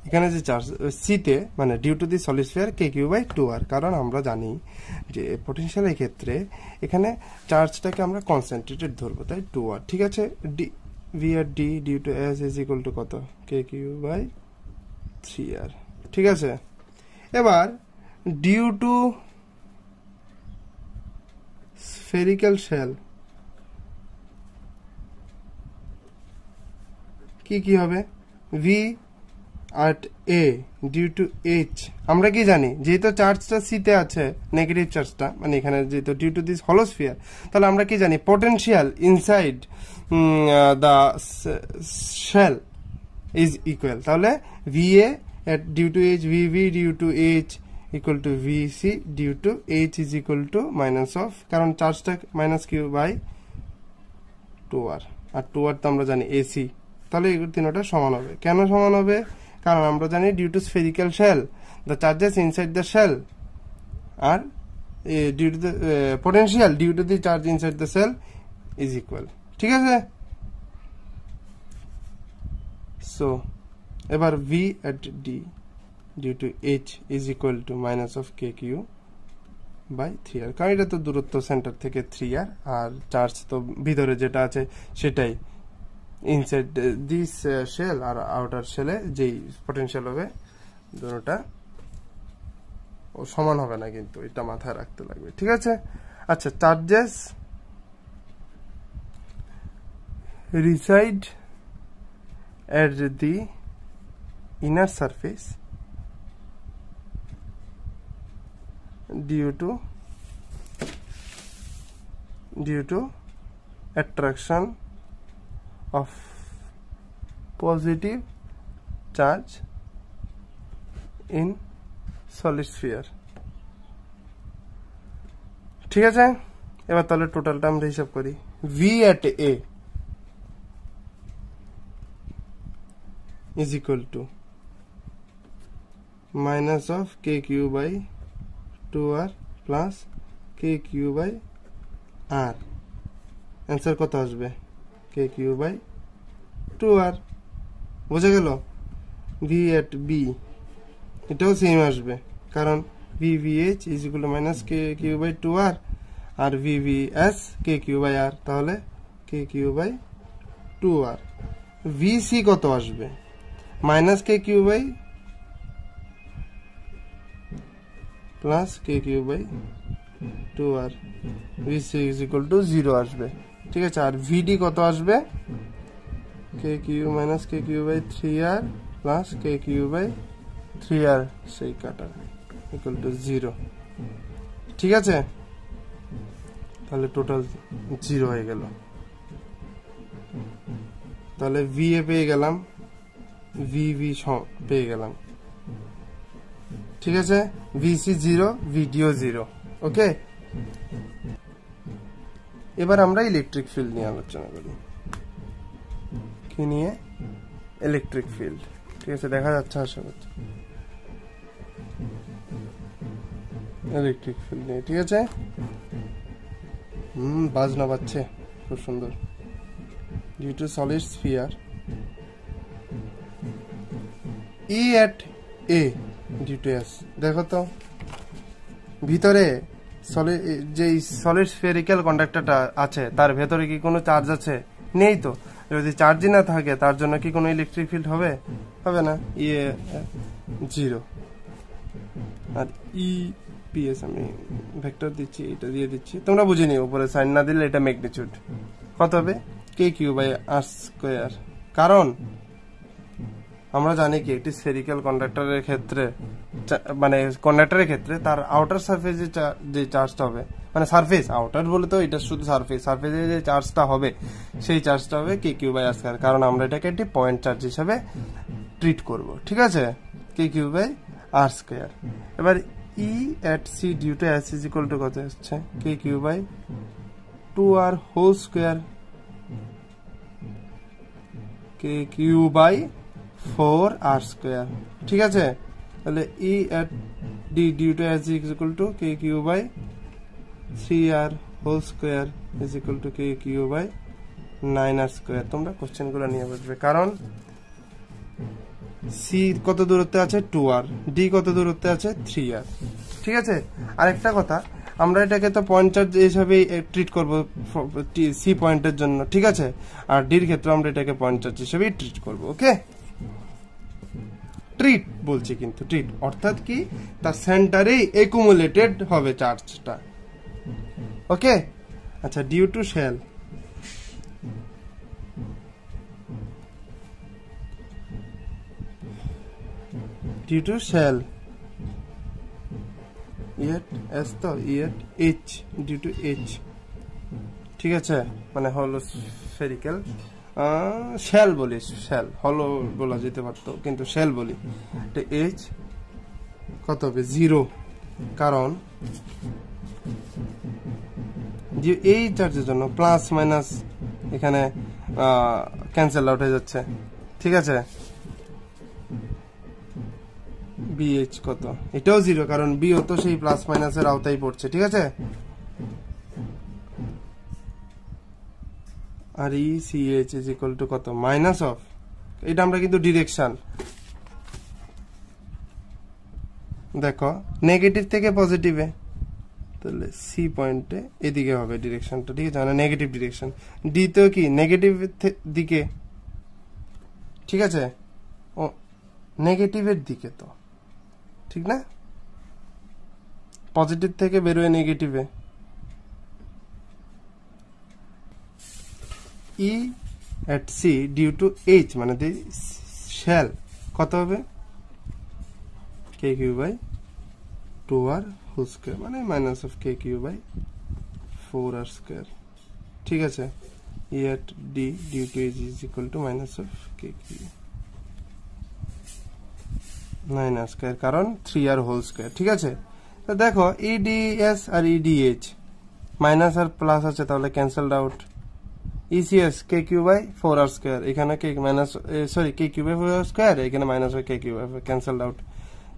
A: এখানে যে চার্জ সিতে, মানে due to the solid sphere K Q by 2 R. কারণ আমরা জানি যে পটেনশিয়ালের ক্ষেত্রে এখানে চার্জটাকে আমরা কনসেন্ট্রেটেড ধরবো, তাই 2 আর, ঠিক আছে। ডি ভি আর D due to S is equal to কত, কে কিউ বাই 3 আর, ঠিক আছে। এবার ডিউ টু স্ফেরিক্যাল শেল কি হবে, V at A due to H, আমরা কি জানি, যেহেতু চার্জটা সিতে আছে, নেগেটিভ চার্জটা, মানে এখানে যেহেতু ডিউ টু দিস হলো স্ফিয়ার, তাহলে আমরা কি জানি, potential inside the shell is equal, তাহলে VA at due to H, VV due to H equal to VC due to H is equal to minus of, কারণ চার্জটা minus Q by 2R, R 2R তো আমরা জানি AC, তাহলে এগুলো তিনটা সমান হবে। কেন সমান হবে? কারণ আমরা জানি due to spherical shell the charges inside the shell আর due to the potential due to the charge inside the shell is equal, ঠিক আছে। সো এবার V at D due to H is equal to minus of K Q by 3 R, কারণ এটা তো দূরত্ব সেন্টার থেকে 3 আর, আর চার্জ তো ভিতরে যেটা আছে সেটাই, ইনসাইড দিস শেল আর আউটার শেলে যেই পটেনশিয়াল হবে দুটোটা ও সমান হবে না, কিন্তু এটা মাথায় রাখতে লাগবে, ঠিক আছে। আচ্ছা, charges reside at the inner surface due to attraction of positive charge in solid sphere, ঠিক আছে। এবার তাহলে টোটালটা আমরা হিসাব করি। V at A is equal to minus of KQ by 2R plus KQ by R, answer কত আসবে, KQ by 2R, বোঝা গেল। V at B এটাও সেম আসবে, কারণ VVH is equal to minus KQ by 2R R VVS KQ by R, তাহলে KQ by 2R। VC কত আসবে, minus KQ by plus KQ by 2R, VC is equal to 0 আসবে, ঠিক আছে। আর VD কত আসবে, KQ minus KQ by 3R plus KQ by 3R, সেই কাটা equal to 0, ঠিক আছে। তাহলে টোটাল 0 হয়ে গেল। তাহলে VA পেয়ে গেলাম, VV পেয়ে গেলাম, ঠিক আছে। VC 0, VDও 0, ওকে। এবার আমরা ইলেকট্রিক ফিল্ড নিয়ে আলোচনা করি। কি নিয়ে? ইলেকট্রিক ফিল্ড, ঠিক আছে, দেখা যাচ্ছে আশা করছি। ইলেকট্রিক ফিল্ড নিয়ে, ঠিক আছে। বাজনা বাজছে খুব সুন্দর। Due to solid sphere E at A due to S, দেখো তো ভিতরে যে সলিড স্ফেরিক্যাল কন্ডাক্টরটা আছে তার ভেতরে কি কোনো চার্জ আছে? নেই তো। যদি চার্জই না থাকে তার জন্য কি কোনো ইলেকট্রিক ফিল্ড হবে? হবে না। ইয়ে 0। আর ই পিএস আমি ভেক্টর দিচ্ছি, এটা দিয়ে দিচ্ছি, তোমরা বুঝে নিও। উপরে সাইন না দিলে এটা ম্যাগনিটিউড কত হবে? K Q by R square. কারণ আমরা জানি কি একটি স্ফেরিক্যাল কন্ডাক্টরের ক্ষেত্রে, মানে কন্ডাক্টরের ক্ষেত্রে তার আউটার সারফেসে যে চার্জটা হবে, মানে সারফেস আউটার বলে তো এটা শুধু সারফেসে যে চার্জটা হবে সেই চার্জটা হবে K Q by R square. কারণ আমরা এটাকে একটি পয়েন্ট চার্জ হিসাবে ট্রিট করব, ঠিক আছে। K Q by R square. এবার E at C due to S is equal to কত হচ্ছে? K Q by 2r whole square, K Q by 4r square, ঠিক আছে। তাহলে E at D due to S is equal to K Q by 3r whole square is equal to K Q by 9r square. তোমরা কোশ্চেনগুলো নিয়ে বসবে, কারণ সি কত দূরত্বে আছে 2r, ডি কত দূরত্বে আছে 3r, ঠিক আছে। আরেকটা কথা, আমরা এটাকে তো পয়েন্ট চার্জ হিসাবে ট্রিট করব সি পয়েন্টের জন্য, ঠিক আছে। আর ডির ক্ষেত্রে আমরা এটাকে পয়েন্ট চার্জ হিসেবে ট্রিট করব, ওকে। ট্রিট বলছি কিন্তু ট্রিট অর্থাৎ কি তার সেন্টারেই একুমুলেটেড হবে চার্জটা, ওকে। আচ্ছা, due to shell due to shell yet s তো yet h due to h, ঠিক আছে। মানে হলো স্ফেরিক্যাল শেল বলি, শেল হলো বলা যেতে পারতো কিন্তু শেল বলি। h কত হবে? 0। কারণ যে এই চার্জের জন্য প্লাস মাইনাস এখানে ক্যান্সেল আউট হয়ে যাচ্ছে, ঠিক আছে। বিএইচ কত? এটাও 0, কারণ বিও তো সেই প্লাস মাইনাসের আওতায় পড়ছে, ঠিক আছে। আর ই সিএইচ ইজ ইকুয়াল টু কত? মাইনাস অফ, এটা আমরা কিন্তু ডিরেকশন, দেখো নেগেটিভ থেকে পজিটিভে, তাহলে সি পয়েন্টে এদিকে হবে ডিরেকশনটা, ঠিক আছে, মানে নেগেটিভ ডিরেকশন। ডি তো কি নেগেটিভ দিকে, ঠিক আছে। ও নেগেটিভের দিকে তো, ঠিক না? পজিটিভ থেকে বেরোয় নেগেটিভে। E at C due to H মানে শেল কত হবে? K Q by 2r whole square, মানে minus of K Q by 4r square, ঠিক আছে। E at D due to H is equal to minus of K Q 9r square, কারণ 3r হোল স্কয়ার, ঠিক আছে। তো দেখো ইডিএস আর ইডিএইচ মাইনাস আর প্লাস আছে, তাহলে cancelled out. ECS K Q by 4r square, এখানে K minus sorry K Q by 4r square, এখানে মাইনাস হয় K Q by, cancelled out.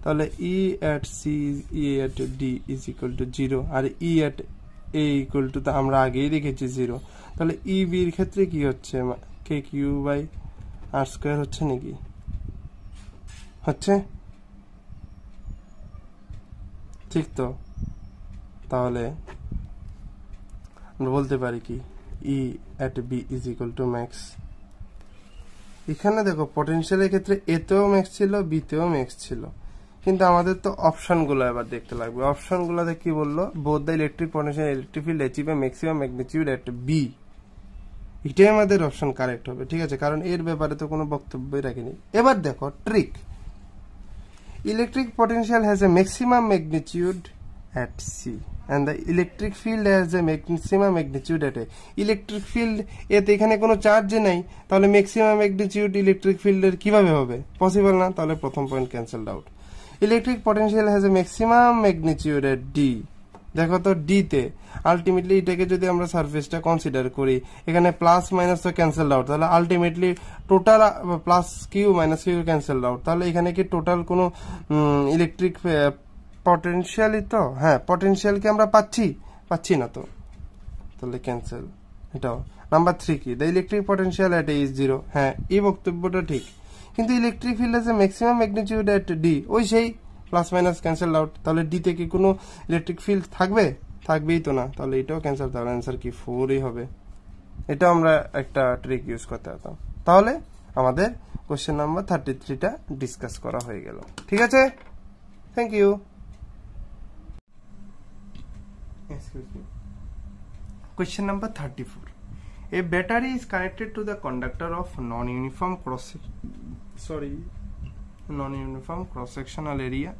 A: তাহলে E at C E at D is equal to 0, আর E at A equal to তো আমরা আগেই লিখেছি 0। তাহলে ই বির ক্ষেত্রে কি হচ্ছে? K Q by R square হচ্ছে নাকি? হচ্ছে, ঠিক তো। তাহলে আমরা বলতে পারি কি E at B is equal to max. এখানে দেখো পটেনশিয়ালের ক্ষেত্রে এতেও ম্যাক্স ছিল, বিতেও ম্যাক্স ছিল, কিন্তু আমাদের তো অপশনগুলো এবার দেখতে লাগবে। অপশনগুলোতে কি বললো? Both the electric potential electric field achieve a maximum magnitude at B. এটাই আমাদের অপশন কারেক্ট হবে, ঠিক আছে, কারণ এর ব্যাপারে তো কোনো বক্তব্যই রাখিনি। এবার দেখো trick, electric potential has a maximum magnitude at C and the electric field has a maximum magnitude at A. Electric field এতে এখানে কোনো চার্জ নাই, তাহলে ম্যাক্সিমাম ম্যাগনিটিউড ইলেকট্রিক ফিল্ডের কিভাবে হবে? পসিবল না, তাহলে প্রথম point cancelled out. Electric potential has a maximum magnitude at D, দেখো তো ডি তে আলটিমেটলি এটাকে যদি আমরা সারফেসটা কনসিডার করি, এখানে প্লাস মাইনাস তো ক্যান্সেলড আউট, তাহলে ultimately total plus Q minus Q cancelled out, তাহলে এখানে কি টোটাল কোনো ইলেকট্রিক পটেনশিয়ালই তো, হ্যাঁ পটেনশিয়ালকে আমরা পাচ্ছি না তো, তাহলে ক্যান্সেল এটাও। নাম্বার 3 কি, the electric potential at A is 0, হ্যাঁ এই বক্তব্যটা ঠিক, কিন্তু ইলেকট্রিক ফিল্ড এর ম্যাক্সিমাম ম্যাগনিটিউড এট ডি, ওই সেই প্লাস মাইনাস ক্যান্সেল আউট, তাহলে ডি তে কি কোনো ইলেকট্রিক ফিল্ড থাকবেই তো না, তাহলে এটাও ক্যান্সেল, তাহলে অ্যান্সার কি 4ই হবে। এটা আমরা একটা ট্রিক ইউজ করতে পারতাম। তাহলে আমাদের কোশ্চেন নাম্বার 33টা ডিসকাস করা হয়ে গেল, ঠিক আছে, thank you. Question number 34. A battery is connected to the conductor of non-uniform cross-sectional area.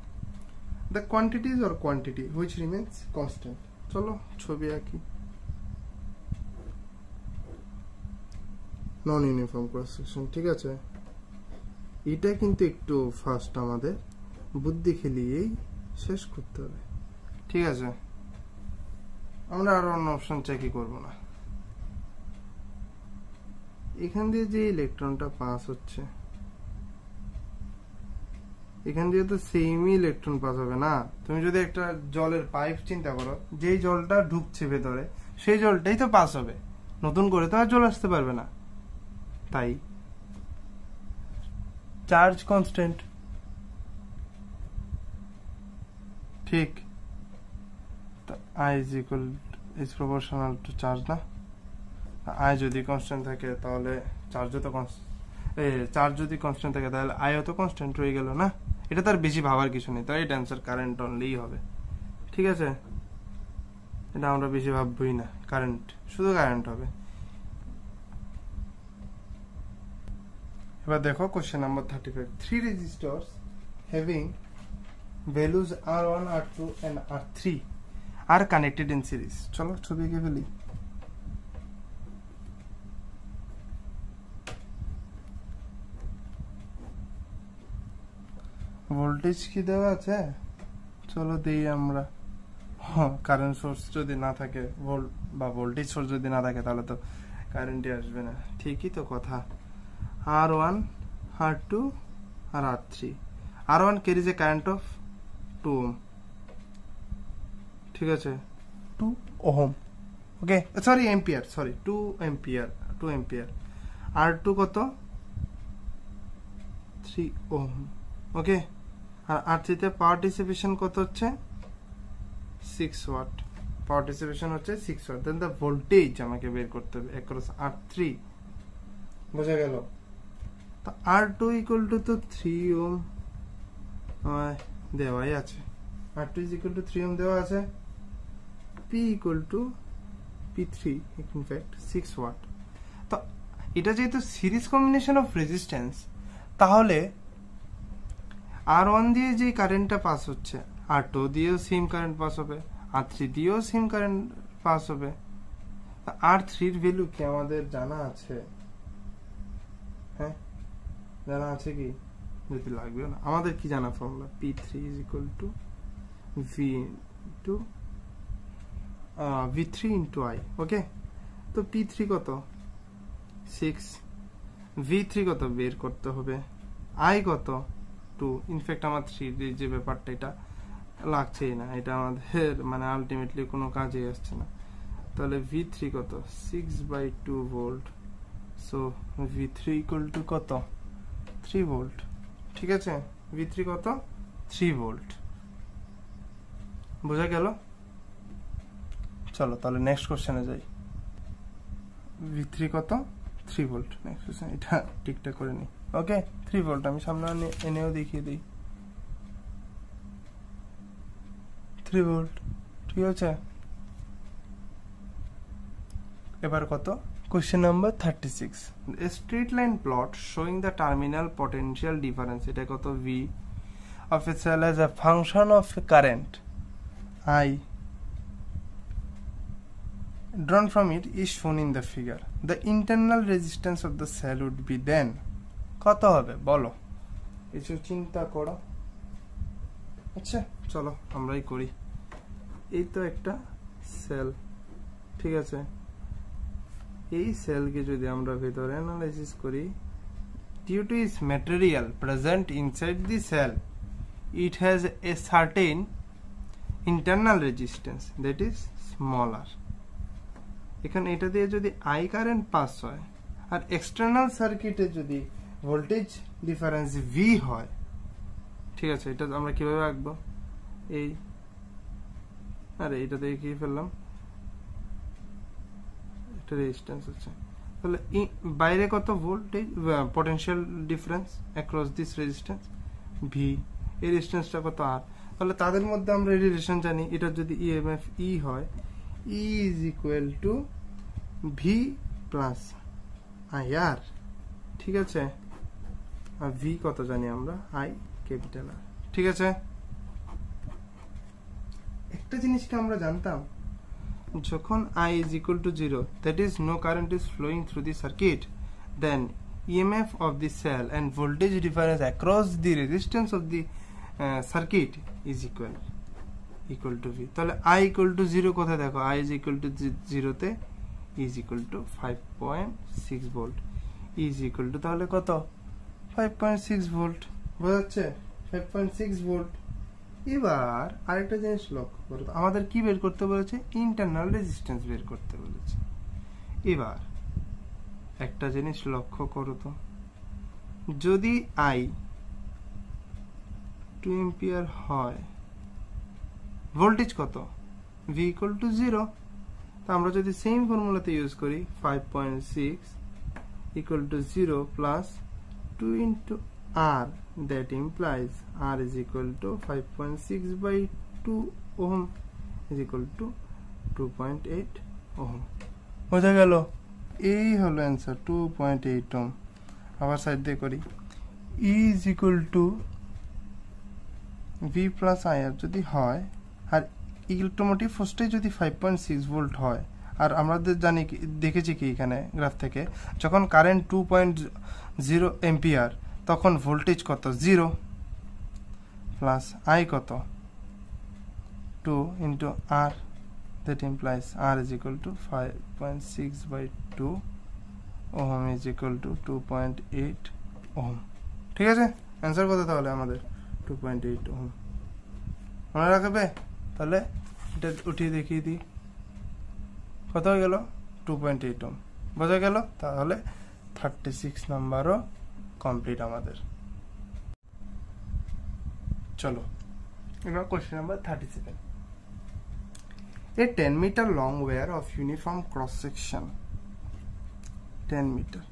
A: The quantities or quantity which remains constant. চলো ছবি আঁকি। non-uniform cross-section, ঠিক আছে, এটা কিন্তু একটু ফার্স্ট আমাদের বুদ্ধি খেলিয়েই শেষ করতে হবে, ঠিক আছে, আমরা আর অন্য অপশন চেকই করবো না। এখান দিয়ে যে ইলেকট্রনটা পাস হচ্ছে, এখান দিয়ে তো সেমই ইলেকট্রন পাস হবে না। তুমি যদি একটা জলের পাইপ চিন্তা করো, যেই জলটা ঢুকছে ভেতরে সেই জলটাই তো পাস হবে, নতুন করে তো আর জল আসতে পারবে না। তাই চার্জ কনস্ট্যান্ট, ঠিক, I is proportional to charge না, I যদি কনস্ট্যান্ট থাকে তাহলে চার্জও তো চার্জ যদি কনস্ট্যান্ট থাকে তাহলে আইও তো কনস্ট্যান্ট হয়ে গেল না। এটা তার বেশি ভাবার কিছু নেই, তাই এটা অ্যান্সার কারেন্ট অনলিই হবে, ঠিক আছে, এটা আমরা বেশি ভাববই না, কারেন্ট, শুধু কারেন্ট হবে। এবার দেখো question number 35. 3 রেজিস্টরস having values R1 R2 and R3 are connected in series. চলো ছবি এঁকে ফেলি। ভোল্টেজ কি দেওয়া আছে, চলো দেই আমরা। কারেন্ট সোর্স যদি না থাকে, ভোল্টেজ সোর্স যদি না থাকে তাহলে তো কারেন্টই আসবে না, ঠিকই তো কথা। R1 R2 R R3, R1 carries a current of 2 ohm, ঠিক আছে, 2 ohm, okay, sorry ampere, sorry 2 ampere. R2 কত, 3 ohm, ওকে, আর R3 তে পাওয়ার ডিসিপেশন কত হচ্ছে, 6 ওয়াট, পাওয়ার ডিসিপেশন হচ্ছে 6 ওয়াট। দেন দ্য ভোল্টেজ আমাকে বের করতে হবে অ্যাক্রস R3, বোঝা গেল। তো R2 ইকুয়াল টু তো 3 ওম দেওয়াই আছে, R2 is equal to 3 ohm দেওয়া আছে, P equal to P3, in fact 6 watt। তো এটা যেহেতু সিরিজ কম্বিনেশন অফ রেজিস্ট্যান্স, তাহলে R1 দিয়ে যে কারেন্টটা পাস হচ্ছে, R2 দিয়েও সেম কারেন্ট পাস হবে, R3 দিয়েও সেম কারেন্ট পাস হবে। R3 এর ভ্যালু কি আমাদের জানা আছে, হ্যাঁ জানা আছে কি, যদি লাগবে না, আমাদের কি জানা formula, P3 is equal to V3 into I, ওকে। তো P3 কত, 6, V3 কত বের করতে হবে, I কত 2, ইনফ্যাক্ট আমার 3 যে ব্যাপারটা এটা লাগছেই না, এটা আমাদের মানে আলটিমেটলি কোনো কাজে আসছে না। তাহলে V3 কত, 6/2 volt, so V3 equal to কত, 3 ভোল্ট, ঠিক আছে, V3 কত, 3 ভোল্ট, বোঝা গেল। চলো তাহলে নেক্সট কোশ্চেনে যাই। V3 কত, 3 ভোল্ট, নেক্সট কোশ্চেন, এটা ঠিকঠাক করে নি, ওকে, 3 ভোল্ট আমি সামনে এনেও দেখিয়ে দিই, 3 ভোল্ট, ঠিক আছে। এবার কত, question number 36, a straight line plot showing the terminal potential difference, এটা কত, V of a cell as a function of current I drawn from it is shown in the figure. The internal resistance of the cell would be then, কত হবে বলো, কিছু চিন্তা করো। আচ্ছা চলো আমরাই করি। এই তো একটা সেল, ঠিক আছে, এই সেলকে যদি আমরা ভিতরে অ্যানালাইসিস করি, due to its material present inside the cell, it has a certain internal resistance that is smaller. এখানে এটা দিয়ে যদি আই কারেন্ট পাস হয় আর এক্সটার্নাল সার্কিটে যদি ভোল্টেজ ডিফারেন্স ভি হয়, ঠিক আছে, এটা আমরা কিভাবে রাখবো, এই আরে এটা দিয়ে কি ফেললাম, এটা রেজিস্ট্যান্স আছে, তাহলে বাইরে কত voltage potential difference across this resistance V, এই রেজিস্ট্যান্সটা কত আর, তাহলে তাদের মধ্যে আমরা রিলেশন জানি, এটা যদি ইএমএফ ই হয়, E is equal to V plus I R, ঠিক আছে, আর ভি কত জানি আমরা, আই ক্যাপিটাল আর, ঠিক আছে। একটা জিনিসকে আমরা জানতাম, যখন I is equal to 0, that is no current is flowing through the circuit, then EMF of the cell and voltage difference across the resistance of the circuit is equal to V. তাহলে I equal to 0 কোথায় দেখো, I is equal to 0 তে is equal to 5.6 volt, is equal to তাহলে কত 5.6 ভোল্ট, বোঝা যাচ্ছে 5.6 ভোল্ট। এবার আরেকটা জিনিস লক্ষ্য করো, আমাদের কি বের করতে বলেছে, ইন্টারনাল রেজিস্ট্যান্স বের করতে বলেছে। এবার একটা জিনিস লক্ষ্য করো তো, যদি আই 2 এম্পিয়ার হয়, ভোল্টেজ কত, V ইকুয়াল টু 0, তো আমরা যদি সেম ফর্মুলাতে ইউজ করি 5.6 equal to 0 plus 2 into R, that implies R is equal to 5.6 by 2 ohm is equal to 2.8 ohm। বোঝা গেল, এই হলো অ্যান্সার 2.8 ohm। আবার সাইড দিয়ে করি, E is equal to V plus IR যদি হয়, আর ইলেকট্রোমোটিভ ফোর্সটাই যদি 5.6 ভোল্ট হয়, আর আমাদের জানি দেখেছি কি এখানে গ্রাফ থেকে, যখন কারেন্ট 2.0 এম্পিয়ার তখন ভোল্টেজ কত 0 প্লাস আই কত 2 into R, that implies R is equal to 5.6 by 2 ohm is equal to 2.8 ohm. ঠিক আছে, অ্যান্সার কত তাহলে আমাদের 2.8 ওহম, মনে রাখবে। তাহলে এটা উঠিয়ে দেখিয়ে দিই, কত হয়ে গেল 2.8 ওহম, বোঝা গেল। তাহলে 36 নাম্বারও কমপ্লিট আমাদের। চলো এবার question number 37। A 10 meter long wire of uniform cross section, 10 meter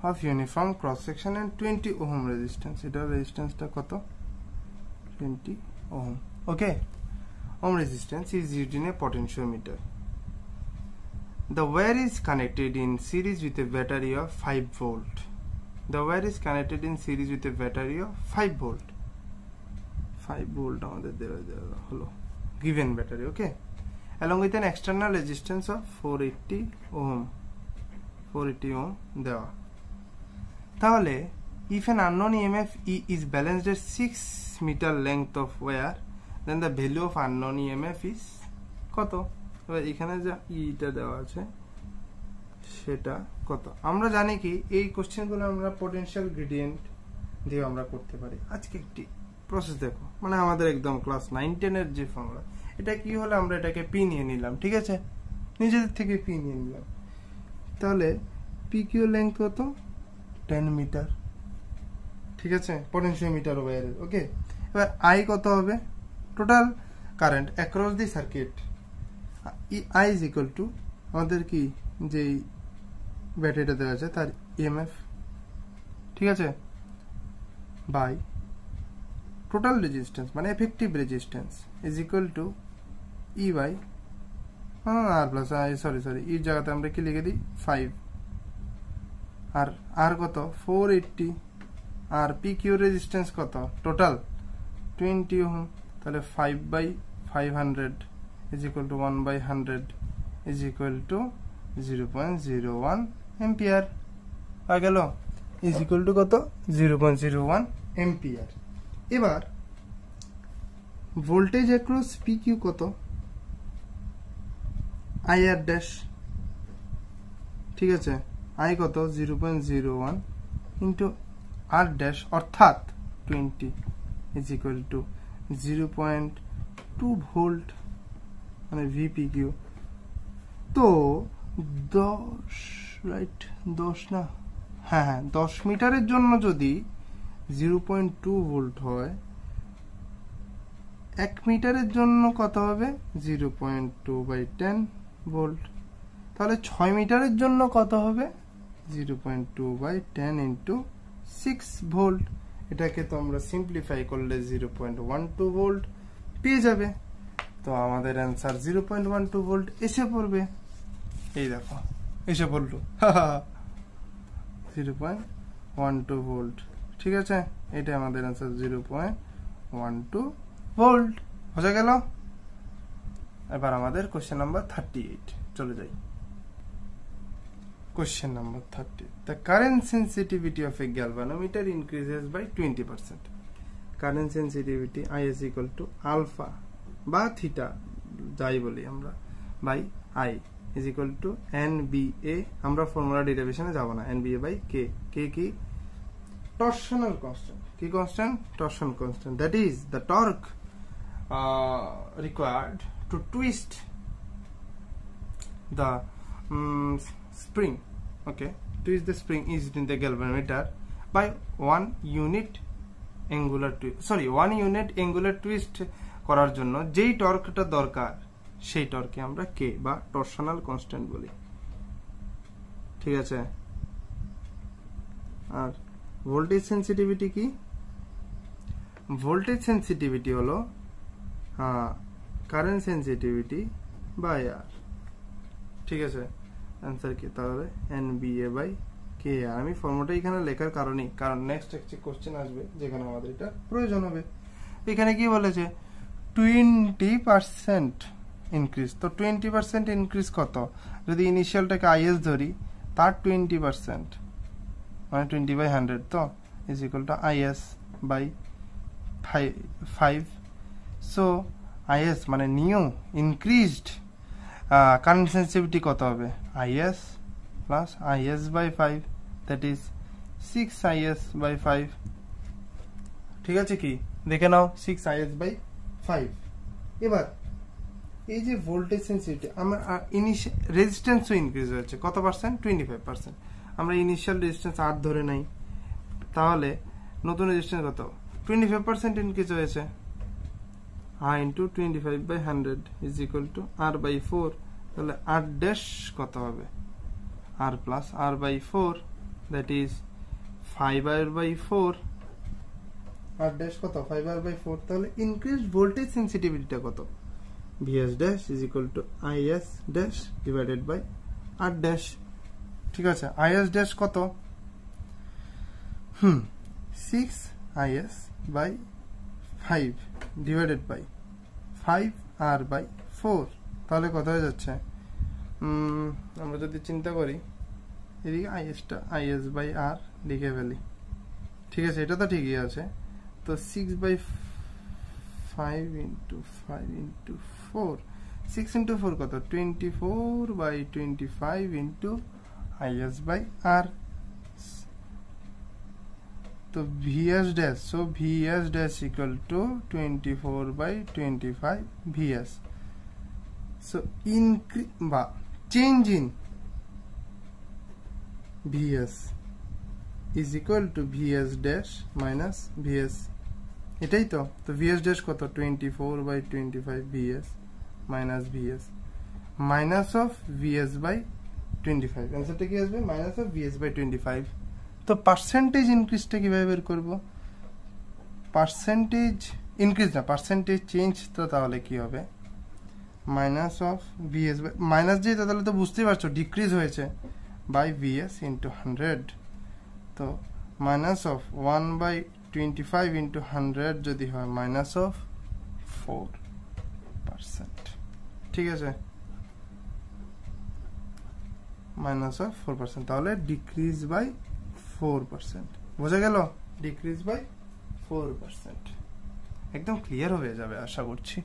A: of uniform cross section and 20 ohm resistance, এটা রেজিস্ট্যান্সটা কত 20 ohm, okay, ohm resistance is used in a potentiometer. The wire is connected in series with a battery of 5 volt. The wire is connected in series with a battery of 5 volt. 5 volt আমাদের দেওয়া হলো given battery, okay, along with an external resistance of 480 ohm, 480 ohm দেওয়া। তাহলে if an unknown EMF E is balanced at 6 meter length of wire, then the value of unknown EMF is কত? এবার এখানে যা ইটা দেওয়া আছে সেটা কত, আমরা জানি কি এই কোশ্চেনগুলো আমরা পোটেনশিয়াল গ্রেডিয়েন্ট দিয়ে আমরা করতে পারি। আজকে একটি প্রসেস দেখো, মানে আমাদের একদম ক্লাস 9-10 এর যে ফর্মুলা, এটা কি হলো, আমরা এটাকে পি নিয়ে নিলাম, ঠিক আছে, নিজেদের থেকে পি নিয়ে নিলাম। তাহলে পি কিউ লেন্থ কত 10 মিটার, ঠিক আছে, পোটেনশিওমিটার ওয়্যারের, ওকে। এবার আই কত হবে, total current across the circuit, I is equal to আমাদের কি যে ব্যাটারিটা দেওয়া আছে তার EMF, ঠিক আছে, বাই টোটাল রেজিস্ট্যান্স মানে effective resistance is equal to E by R plus sorry ইর জায়গাতে আমরা কি লিখে দিই 5, আর আর কত 480, আর পি কিউ রেজিস্ট্যান্স কত টোটাল 20 ওহম, তাহলে 5/500 is equal to 1/100 is equal to 0.01 ampere आ গেল, is equal to কত 0.01 ampere। এবার ভোল্টেজ অ্যাক্রস PQ কত IR ড্যাশ, ঠিক আছে, I কত 0.01 ইনটু R ড্যাশ অর্থাৎ 20, ইজ ইকুয়াল টু 0.2 ভোল্ট মানে VPQ। তো 10 রাইট 10 না হ্যাঁ 10 মিটারের জন্য যদি 0.2 ভোল্ট হয়, 1 মিটারের জন্য কত হবে 0.2/10 ভোল্ট। তাহলে 6 মিটারের জন্য কত হবে 0.2/10 ইন্টু 6 ভোল্ট। এটাকে তো আমরা সিম্পলিফাই করলে 0.12 ভোল্ট পেয়ে যাবে। তো আমাদের অ্যান্সার 0.12 ভোল্ট এসে পড়বে। এই দেখো এসে পড়লো 0.12 ভোল্ট। ঠিক আছে, এটা আমাদের অ্যান্সার 0.12 ভোল্ট হয়ে গেল। এবার আমাদের কোশ্চেন নাম্বার 38 চলে যাই। Question number 30. The current sensitivity of a galvanometer increases by 20%. Current sensitivity I is equal to alpha বা theta যাই বলি আমরা by I is equal to NBA। আমরা ফর্মুলা ডেরিভেশনে যাব না। NBA by K। K কি? Torsional constant। কি constant? Torsion constant। That is the torque required to twist the spring, okay, twist the spring is in the galvanometer by 1 unit angular twist করার জন্য যেই টর্কটা দরকার সেই টর্কে আমরা কে বা টরশনাল কনস্ট্যান্ট বলি। ঠিক আছে, আর ভোল্টেজ সেন্সিটিভিটি কি? ভোল্টেজ সেন্সিটিভিটি হলো কারেন্ট সেন্সিটিভিটি বাই আর। ঠিক আছে, आंसर কি তাহলে NBA বাই কে। আমি ফর্মুলাটা এখানে লেখার কারণ নেক্সট একটা কোশ্চেন আসবে যেখানে আমাদের এটা প্রয়োজন হবে। এখানে কি বলেছে 20% ইনক্রিজ। তো 20% ইনক্রিজ কত? যদি ইনিশিয়ালটাকে IS ধরি তার 20% মানে 20/100 তো is equal to IS by 5। So IS মানে নিউ ইনক্রিজড কারেন্ট সেন্সিটিভিটি কত হবে? IS plus IS by 5 that is 6IS by 5। ঠিক আছে, কি দেখে নাও 6IS বাই 5। এবার এই যে ভোল্টেজ সেন্সিটিভিটি আমার রেজিস্ট্যান্সও ইনক্রিজ হয়েছে কত পার্সেন্ট? 25%। আমরা ইনিশিয়াল রেজিস্ট্যান্স 8 ধরে নাই, তাহলে নতুন রেজিস্ট্যান্স কত? 25% ইনক্রিজ হয়েছে। I into 25/100 is equal to R by 4। তাহলে R dash কত হবে? R plus R by 4 that is 5R by 4। R dash কত? 5R by 4। তাহলে increased voltage sensitivity টা কত? VS dash is equal to IS dash divided by R dash। ঠিক আছে, IS dash কত? 6IS by 5 divided by 5R by 4। তাহলে কত হয়ে যাচ্ছে? আমরা যদি চিন্তা করি এদিকে IS by R লিখে ফেলি। ঠিক আছে, এটা তো ঠিকই আছে। তো 6/5 into 5 into 4, 6 into 4 কত? 24/25 into IS by R। तो VS dash, so VS dash equal to 24/25 VS। So change in VS is equal to VS dash minus VS। এটাই তো। তো VS dash কত? 24/25 VS minus VS minus of VS by 25। आंसरটা কি আসবে? minus of VS by 25। তো পার্সেন্টেজ ইনক্রিজটা কিভাবে বের করব? পার্সেন্টেজ ইনক্রিজ না, পার্সেন্টেজ চেঞ্জ। তো তাহলে কি হবে? Minus of VS by minus যেহেতু তাহলে তো বুঝতেই পারছো ডিক্রিজ হয়েছে বাই VS ইন্টু 100। তো মাইনাস অফ 1/25 ইন্টু 100 যদি হয় মাইনাস অফ 4%। ঠিক আছে, মাইনাস অফ 4%। তাহলে ডিক্রিজ বাই 4%। বোঝা গেল? Decrease by 4%। একদম ক্লিয়ার হয়ে যাবে আশা করছি।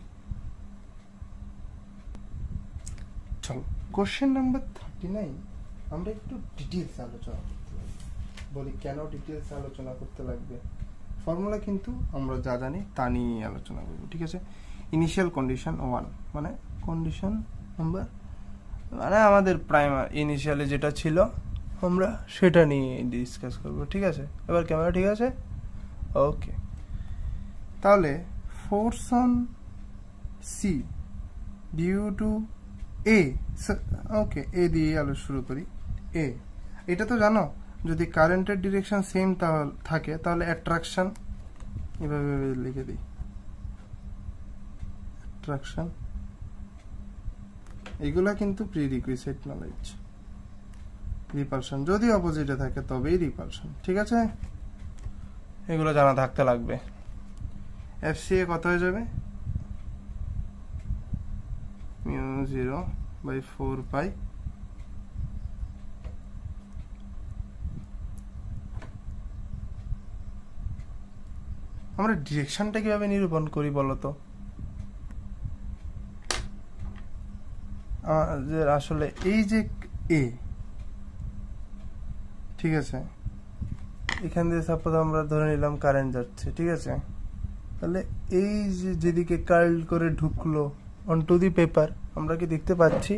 A: চলো কোশ্চেন নাম্বার 39 আমরা একটু ডিটেইলস আলোচনা করতে লাগবে। বলি কেন ডিটেইলস আলোচনা করতে লাগবে। ফর্মুলা কিন্তু আমরা যা জানি তা নিয়ে আলোচনা করব, ঠিক আছে। ইনিশিয়াল কন্ডিশন 1 মানে কন্ডিশন নাম্বার মানে আমাদের প্রাইমারি ইনিশিয়ালি যেটা ছিল আমরা সেটা নিয়ে ডিসকাস করব, ঠিক আছে। এবার ক্যামেরা ঠিক আছে, ওকে। তাহলে force on C due to A, okay A দিয়ে আলো শুরু করি। এ এটা তো জানো, যদি কারেন্টের ডিরেকশন সেম থাকে তাহলে অ্যাট্রাকশন এভাবে লিখে দিই, অ্যাট্রাকশন এগুলা কিন্তু প্রিরিকুইজিট নলেজ। রিপালশন যদি অপোজিটে থাকে তবেই রিপালশন, ঠিক আছে, এগুলো জানা থাকতে লাগবে। এফসিএ কত হয়ে যাবে, μ0/4π আমরা ডিরেকশনটা কিভাবে নিরূপণ করি বলতো। আসলে এই যে এ, ঠিক আছে, এখান দিয়ে সাপোজ আমরা ধরে নিলাম কারেন্ট যাচ্ছে, ঠিক আছে, তাহলে এই যে যেদিকে কার্ল করে ঢুকলো অনটু দি পেপার, আমরা কি দেখতে পাচ্ছি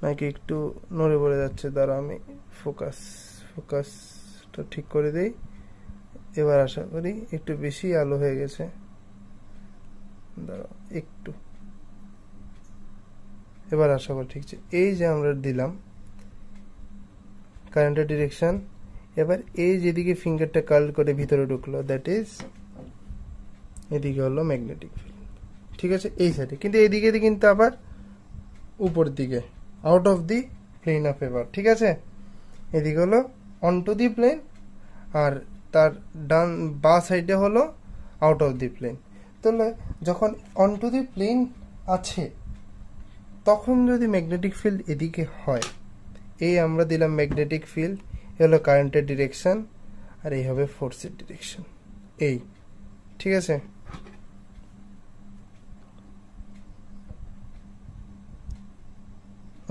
A: নাকি একটু নড়ে পড়ে যাচ্ছে? দ্বারা আমি ফোকাসটা ঠিক করে দেই। এবার আশা করি একটু বেশি আলো হয়ে গেছে, দাঁড়াও একটু, এবার আশা করি ঠিক আছে। এই যে আমরা দিলাম কারেন্টের ডিরেকশন, এবার এই যেদিকে ফিঙ্গারটা কার্ল করে ভিতরে ঢুকলো দ্যাট ইজ এদিকে হলো ম্যাগনেটিক ফিল্ড, ঠিক আছে, এই সাইডে। কিন্তু এইদিকে কিন্তু আবার উপর দিকে out of the plane of paper, ঠিক আছে, এদিকে হলো অন টু দি প্লেন আর তার ডান বা সাইডে হলো আউট অফ দি প্লেন। তাহলে যখন অন টু দি প্লেন আছে তখন যদি ম্যাগনেটিক ফিল্ড এদিকে হয়, এই আমরা দিলাম ম্যাগনেটিক ফিল্ড, এ হলো কারেন্টের ডিরেকশন আর এই হবে ফোর্সের ডিরেকশন, এই, ঠিক আছে।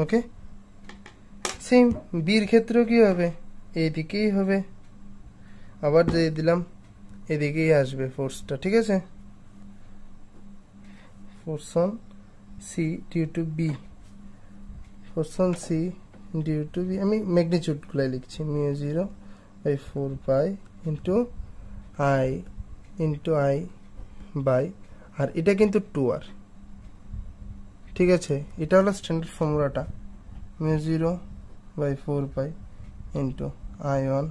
A: ওকে, সেম বির ক্ষেত্রেও কি হবে, এইদিকেই হবে, আবার দিয়ে দিলাম এদিকেই আসবে ফোর্সটা, ঠিক আছে। Force on C due to B, force on C due to B, আমি ম্যাগনিটিউডগুলাই লিখছি, μ0/4π ইন্টু আই বাই, আর এটা কিন্তু 2r, ঠিক আছে, এটা হলো স্ট্যান্ডার্ড ফর্মুলাটা, μ0/4π into I1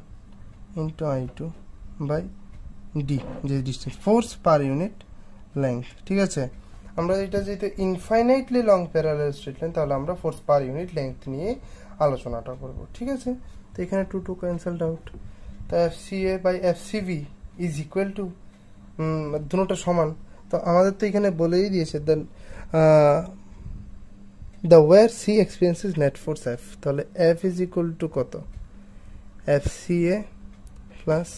A: into I2 by D, যে distance force per unit length, ঠিক আছে। আমরা এটা যেহেতু infinitely long parallel straight line, তাহলে আমরা ফোর্স পার ইউনিট লেংথ নিয়ে আলোচনাটা করব, ঠিক আছে। তো এখানে 2 ক্যান্সেলড আউট, তো FCA by FCV is equal to, দুটোটা সমান। তো আমাদের তো এখানে বলেই দিয়েছে দেন the where C experiences net force F, তাহলে F is equal to কত, FCA plus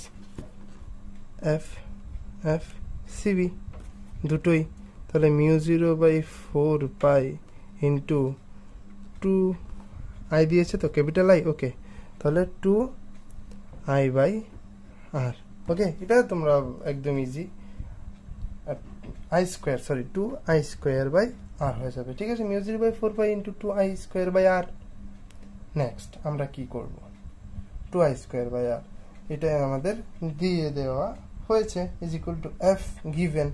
A: FCV দুটোই, তাহলে μ0/4π ইন্টু 2I দিয়েছে তো ক্যাপিটাল I, ওকে, তাহলে 2I/R, ওকে, এটা তোমরা একদম ইজি, I² 2I² হয়ে যাবে, ঠিক আছে, μ0/4π ইন্টু 2I² নেক্সট আমরা কি করব, 2I², এটাই আমাদের দিয়ে দেওয়া হয়েছে, is equal two F given.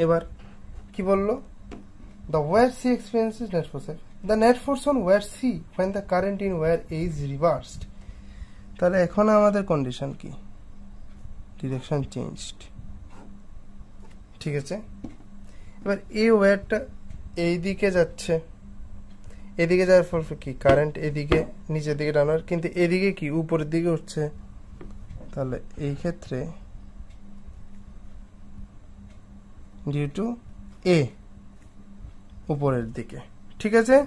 A: এবার কি বললো, the where C experiences net force F, the net force on where C when the current in where A is reversed, তাহলে এখন আমাদের কন্ডিশন কি, ডিরেকশন চেঞ্জড, ঠিক আছে। এবার এই ওয়্যারটা এই দিকে যাচ্ছে, এদিকে যাওয়ার ফলে কি কারেন্ট এদিকে নিচের দিকে টানার, কিন্তু এদিকে কি উপরের দিকে উঠছে, তাহলে এই ক্ষেত্রে ডিউ টু এ উপরের দিকে, ঠিক আছে।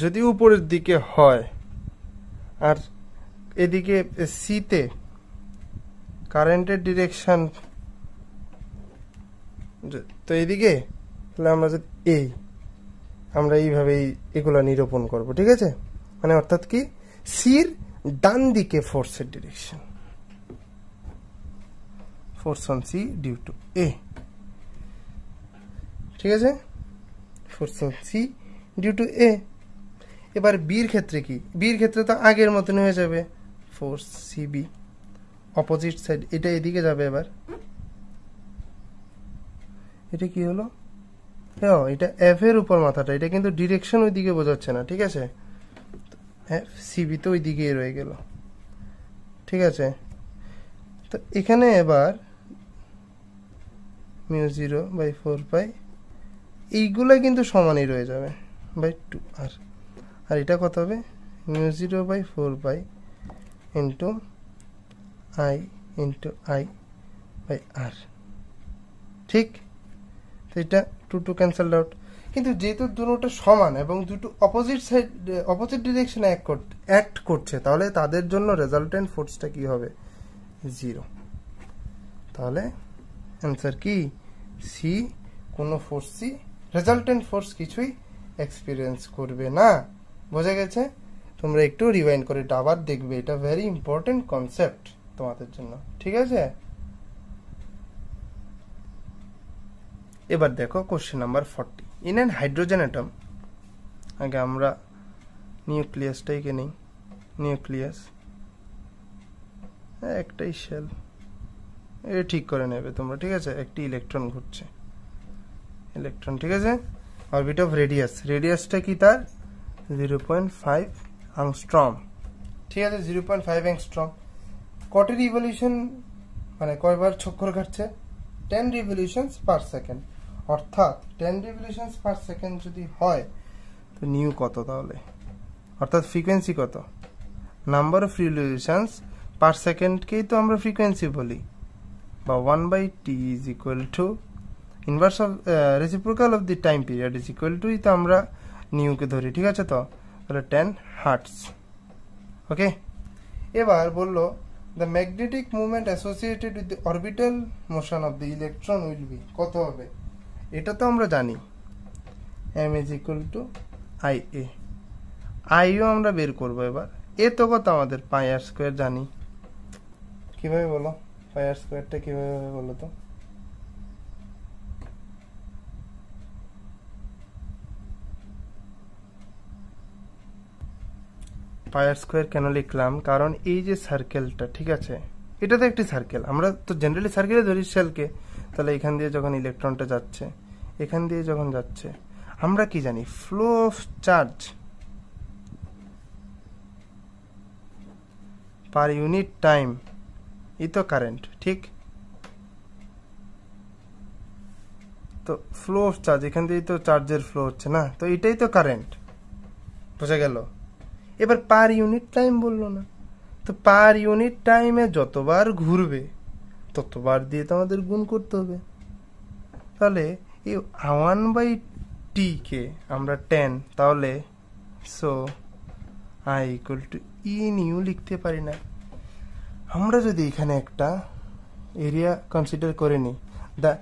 A: যদি উপরের দিকে হয় আর এদিকে সিতে কারেন্টের ডিরেকশন, তো এইদিকে, তাহলে আমরা যদি আমরা এইভাবেই এগুলা নিরূপণ করব, ঠিক আছে, মানে অর্থাৎ কি সির ডান দিকে ফোর্সের direction, force on C due to A, ঠিক আছে, force on C due to A. এবার বির ক্ষেত্রে কি, বির ক্ষেত্রে তো আগের মতন হয়ে যাবে, force C B, opposite side, এটা এদিকে যাবে। এবার এটা কি হলো, হ্যাঁ এটা এফ এর উপর মাথাটা, এটা কিন্তু ডিরেকশন ওইদিকে বোঝাচ্ছে না, ঠিক আছে, এফ সিবি তো ওইদিকেই রয়ে গেল, ঠিক আছে। তো এখানে এবার মিউ 0/4 এইগুলো কিন্তু সমানই রয়ে যাবে বাই 2r, আর এটা কত হবে, mu 0/4 into I by R, ঠিক। তো এটা 2 ক্যান্সেলড আউট, কিন্তু যেহেতু দুটো সমান এবং দুটো অপোজিট সাইড অপোজিট ডিরেকশনে অ্যাক্ট করছে, তাহলে তাদের জন্য রেজাল্টেন্ট ফোর্সটা কি হবে, 0। তাহলে অ্যান্সার কি, সি, কোনো ফোর্স সি রেজাল্টেন্ট ফোর্স কিছুই এক্সপিরিয়েন্স করবে না। বোঝা গেছে? তোমরা একটু রিভাইন্ড করে এটা আবার দেখবে, এটা ভেরি ইম্পর্টেন্ট কনসেপ্ট তোমাদের জন্য, ঠিক আছে। এবার দেখো question number 40। In an hydrogen atom, আগে আমরা নিউক্লিয়াসটাইকে নেই, নিউক্লিয়াস একটাই শেল, এটা ঠিক করে নেবে তোমরা, ঠিক আছে। একটি ইলেকট্রন ঘুরছে, ইলেকট্রন, ঠিক আছে। অরবিট অফ রেডিয়াস, রেডিয়াসটা কি তার 0.5 অ্যাংস্ট্রম, ঠিক আছে, 0.5 অ্যাংস্ট্রম। কটি রিভলিউশন মানে কয়বার চক্কর কাটছে, 10 রিভলিউশনস পার সেকেন্ড, অর্থাৎ 10 রিভলিউশনস পার সেকেন্ড যদি হয় তো নিউ কত তাহলে, অর্থাৎ ফ্রিকোয়েন্সি কত, নাম্বার অফ রিভলিউশনস পার সেকেন্ডকেই তো আমরা ফ্রিকোয়েন্সি বলি, বা 1/t is equal two inverse of reciprocal of the time period is equal to, তো আমরা নিউকে ধরি, ঠিক আছে। তো তাহলে 10 হার্টস, ওকে। এবার বললো the magnetic moment associated with the orbital motion of the electron will be, কত হবে, এটা তো আমরা জানি, m is equal to ia, iও আমরা বের করবো। এবার এ তো কত আমাদের পাই আর স্কোয়ার জানি, কিভাবে বলো, পাই আর স্কোয়ারটা কিভাবে হবে বলো তো, পাই আর স্কোয়ার কেন লিখলাম, কারণ এই যে সার্কেলটা, ঠিক আছে, এটা তো একটি সার্কেল, আমরা তো জেনারেলি সার্কেলে ধরি শেলকে, তাহলে এখান দিয়ে যখন ইলেকট্রনটা যাচ্ছে, এখান দিয়ে যখন যাচ্ছে, আমরা কি জানি, flow of charge per unit time ই তো কারেন্ট, ঠিক। তো ফ্লো অফ চার্জ, এখান দিয়েই তো চার্জের ফ্লো হচ্ছে না, তো এটাই তো কারেন্ট, বোঝা গেল। এবার পার ইউনিট টাইম বললো না, তো পার ইউনিট টাইমে যতবার ঘুরবে ততবার দিয়ে তো আমাদের গুণ করতে হবে। তাহলে এই 1/t কে আমরা 10, তাহলে so I equal to E new লিখতে পারি না। আমরা যদি এখানে একটা এরিয়া কনসিডার করে নিই, the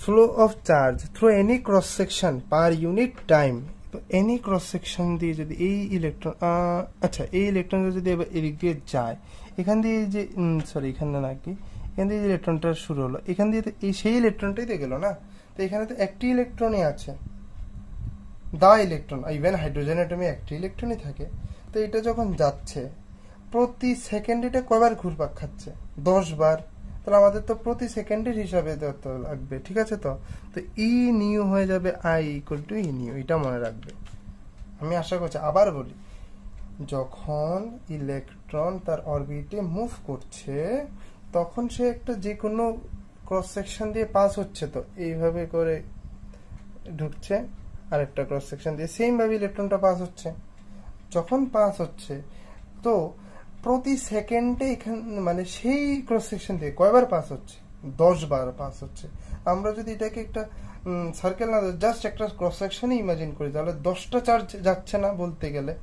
A: flow of charge through any cross section per unit time, any cross section দিয়ে যদি এই ইলেকট্রন, আচ্ছা এই ইলেকট্রন যদি এবার এদিক দিয়ে যায়, এখান দিয়ে যে সরি এখানে না কি, এখান দিয়ে ইলেকট্রনটা শুরু হলো, এখান দিয়ে এই সেই ইলেকট্রনটাই তো গেল না, তো এখানে তো একটি ইলেকট্রনই আছে, দা ইলেকট্রন, ইভেন হাইড্রোজেন অ্যাটমে একটি ইলেকট্রনই থাকে। তো এটা যখন যাচ্ছে প্রতি সেকেন্ড এটা কয়বার ঘুরপাক খাচ্ছে, 10 বার, তাহলে আমাদের তো প্রতি সেকেন্ডের হিসাবে ধরতে লাগবে, ঠিক আছে। তো ই নিউ হয়ে যাবে I equal to E new, এটা মনে রাখবে। আমি আশা করছি, আবার বলি, যখন ইলেকট্রন তার অরবিটে মুভ করছে তখন সে একটা যে কোনো ক্রস সেকশন দিয়ে পাস হচ্ছে, তো এইভাবে করে ঢুকছে, আর একটা ক্রস সেকশন দিয়ে সেম ভাবে ইলেকট্রনটা পাস হচ্ছে। যখন পাস হচ্ছে তো প্রতি সেকেন্ডে এখানে মানে সেই ক্রস সেকশন দিয়ে কয়বার পাস হচ্ছে, 10 বার পাস হচ্ছে। আমরা যদি এটাকে একটা সার্কেল না, জাস্ট একটা ক্রস সেকশনই ইমাজিন করি, তাহলে 10টা চার্জ যাচ্ছে না বলতে গেলে,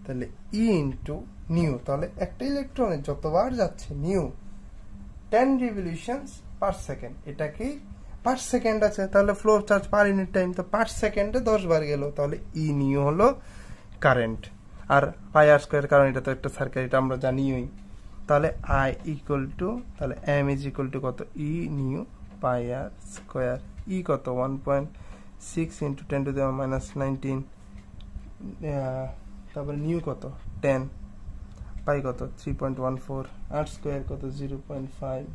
A: তাহলে ই ইন্টু নিউ, তাহলে একটা ইলেকট্রনের যতবার যাচ্ছে নিউ 10 রিভলিউশনস পার সেকেন্ড, এটাকেই পার সেকেন্ড আছে, তাহলে flow of charge per unit time, তো পার সেকেন্ডে 10 বার গেল, তাহলে ই নিউ হলো কারেন্ট। আর পাই আর স্কোয়ার, কারণ এটা তো একটা সার্কেল, এটা আমরা জানিই। তাহলে আই ইকুয়াল টু, তাহলে এম ইজ ইকুয়াল টু কত, ই নিউ পাই আর স্কোয়ার। ই কত 1.6 into 10 to the power minus 19, তারপরে নিউ কত 10, পাই কত 3.14, আর স্কোয়ার কত 0.5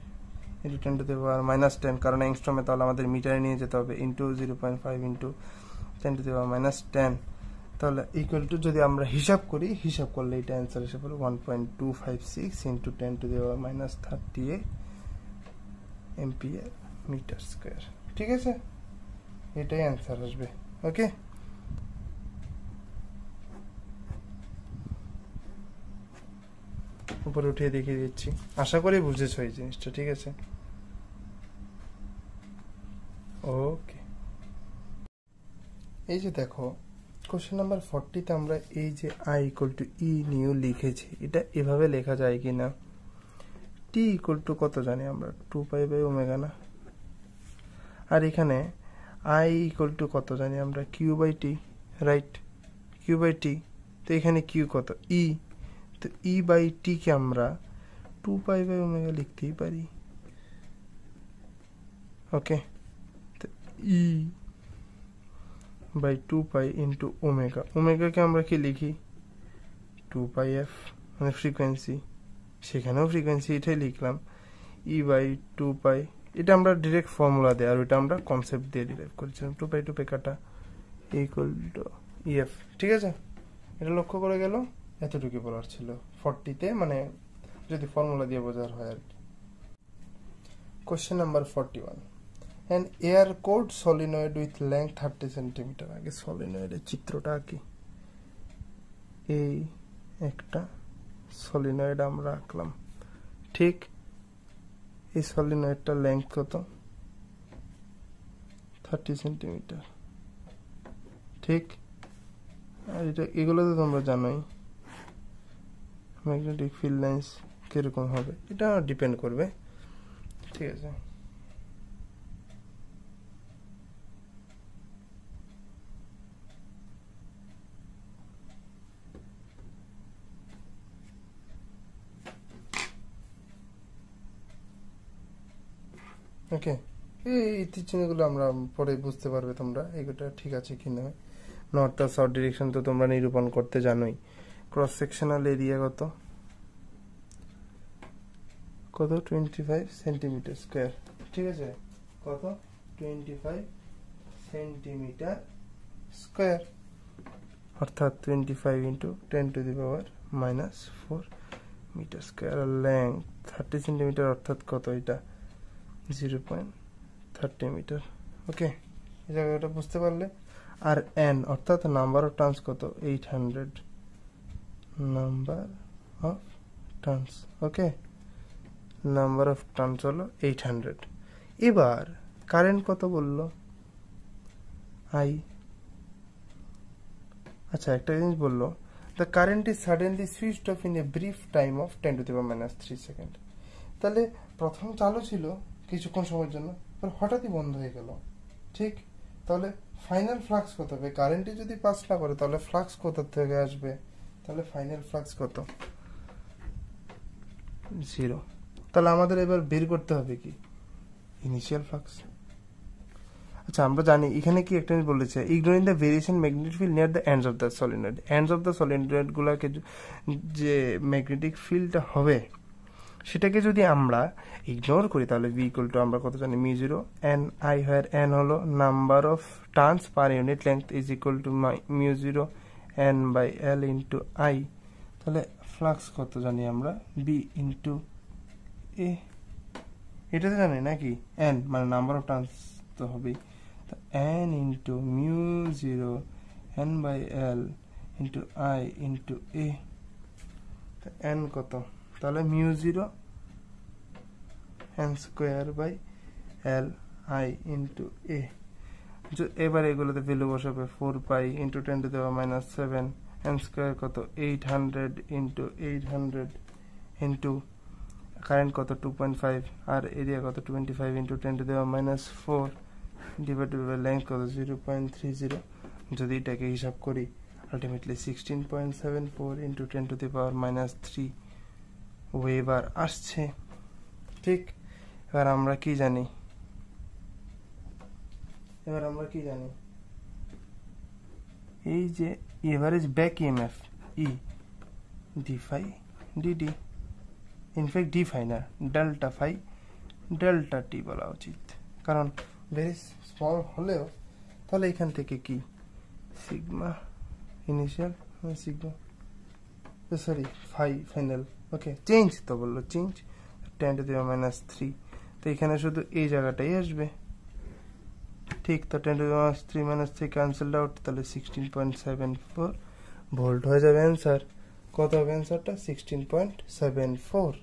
A: into 10 to the power minus 10, কারণ অ্যাংস্ট্রমে তাহলে আমাদের মিটারে নিয়ে যেতে হবে, into 0.5 into 10 to the power minus 10। তাহলে ইকুয়াল টু যদি আমরা হিসাব করি, হিসাব করলে এটা অ্যান্সার হিসেবে 1.256 into 10 to the power minus 38 ampere metre square. ঠিক আছে, এটাই অ্যান্সার আসবে। ওকে, উপরে উঠিয়ে দেখিয়ে দিচ্ছি, আশা করি বুঝেছো এই জিনিসটা। ঠিক আছে, ওকে। এই যে দেখো কোশ্চেন নাম্বার 40 তে আমরা এই যে I equal to E new লিখেছি, এটা এভাবে লেখা যায় কিনা। টি ইকুয়াল টু কত জানি আমরা, 2 পাই বাই ওমেগা না, আর এখানে আই ইকুয়াল টু কত জানি আমরা, Q by T, right, Q by T. তো এখানে কিউ কত, ই, তো ই বাই টি কে আমরা 2 পাই বাই ওমেগা লিখতেই পারি। ওকে, তো E by 2 pi into omega, ওমেগাকে আমরা কি লিখি 2 পাই এফ, মানে ফ্রিকোয়েন্সি, সেখানেও ফ্রিকোয়েন্সি, এটাই লিখলাম ই বাই 2 পাই। এটা আমরা ডিরেক্ট ফর্মুলা দেয়, আর ওইটা আমরা কনসেপ্ট দিয়ে ডিরাইভ করেছিলাম, 2 পাই 2 পাই কাটা ইকুয়াল টু ইএফ। ঠিক আছে, এটা লক্ষ্য করে গেল, এতটুকু বলার ছিল 40-তে, মানে যদি ফর্মুলা দিয়ে বোঝার হয় আর কি। Question number 41, an air cooled solenoid with length 30 centimetre. আগে সলিনয়েডের চিত্রটা আঁকি। এই একটা সলিনয়েড আমরা আঁকলাম, ঠিক। এই সলিনয়েডটার লেংথ কত, 30 সেন্টিমিটার, ঠিক। আর এটা, এগুলো তো তোমরা জানোই ম্যাগনেটিক ফিল্ড লাইন্স কিরকম হবে, এটা ডিপেন্ড করবে। ঠিক আছে, ওকে। এই চিহ্নগুলো আমরা পরে বুঝতে পারবে তোমরা, এগুলো ঠিক আছে কিনা। নর্থ আর সাউথ ডিরেকশন তো তোমরা নিরূপণ করতে জানোই। ক্রস সেকশনাল এরিয়া কত, কত 25 সেন্টিমিটার স্কোয়ার। ঠিক আছে, কত 25 সেন্টিমিটার স্কোয়ার, অর্থাৎ 25 into 10 to the power minus 4 metre square. আর লেংথ 30 সেন্টিমিটার, অর্থাৎ কত, এটা 0.30 মিটার। ওকে, এই জায়গাটা বুঝতে পারলে। আর এন অর্থাৎ নাম্বার অফ টার্নস কত, 800 number of turns. Okay, number of turns হলো 800। এবার কারেন্ট কত বললো, আই। আচ্ছা, একটা জিনিস বললো, the current is suddenly switched off in a brief time of 10 to the power minus 3 second. তাহলে প্রথম চালু ছিল কিছুক্ষণ সময়ের জন্য, হঠাৎই বন্ধ হয়ে গেল, ঠিক। তাহলে ফাইনাল ফ্লাক্স কত হবে, কারেন্টে যদি পাস না করে তাহলে ফ্লাক্স কোথা থেকে আসবে, তাহলে ফাইনাল ফ্লাক্স কত, 0। তাহলে আমাদের এবার বের করতে হবে কি, ইনিশিয়াল ফ্লাক্স। আচ্ছা, আমরা জানি এখানে কি একটা জিনিস বলেছে, ignoring the variation magnetic field near the ends of the solenoid. Ends of the solenoid গুলাকে যে ম্যাগনেটিক ফিল্ডটা হবে সেটাকে যদি আমরা ইগনোর করি, তাহলে ভি ইকুয়াল টু আমরা কত জানি, mu 0 N I, where N হলো number of turns per unit length, is equal to mu 0 N by L into I. তাহলে ফ্লাক্স কত জানি আমরা, বি ইন্টু এ, এটা তো জানি নাকি, এন মানে নাম্বার অফ টার্নস তো হবেই, N into mu 0 N by L into I into A. N কত, তাহলে mu 0 N square by L I into A. এবার এগুলোতে ভ্যালু বসাবে, 4 pi into 10 to the power minus 7, N square কত 800 ইন্টু 800 ইন্টু কারেন্ট কত 2.5, আর এরিয়া কত 25 into 10 to the power minus 4 divided by length কত 0.30। যদি এটাকে হিসাব করি, ultimately 16.74 into 10 to the power minus 3 weber আসছে। ঠিক, এবার আমরা কি জানি, এই যে average back EMF E D phi D T, in fact D phi না, ডেল্টা ফাই ডেল্টা টি বলা উচিত, কারণ ভেরি স্মল হলেও তাহলে এখান থেকে কি sigma initial sigma sorry phi final. Okay, change তো বললো, চেঞ্জ 10 to the minus 3, তো এখানে শুধু এই জায়গাটাই আসবে। ঠিক, তো 10 to the minus 3 minus 3 cancelled out, তাহলে 16.74 ভোল্ট হয়ে যাবে অ্যান্সার। কত হবে অ্যান্সারটা? 16.74।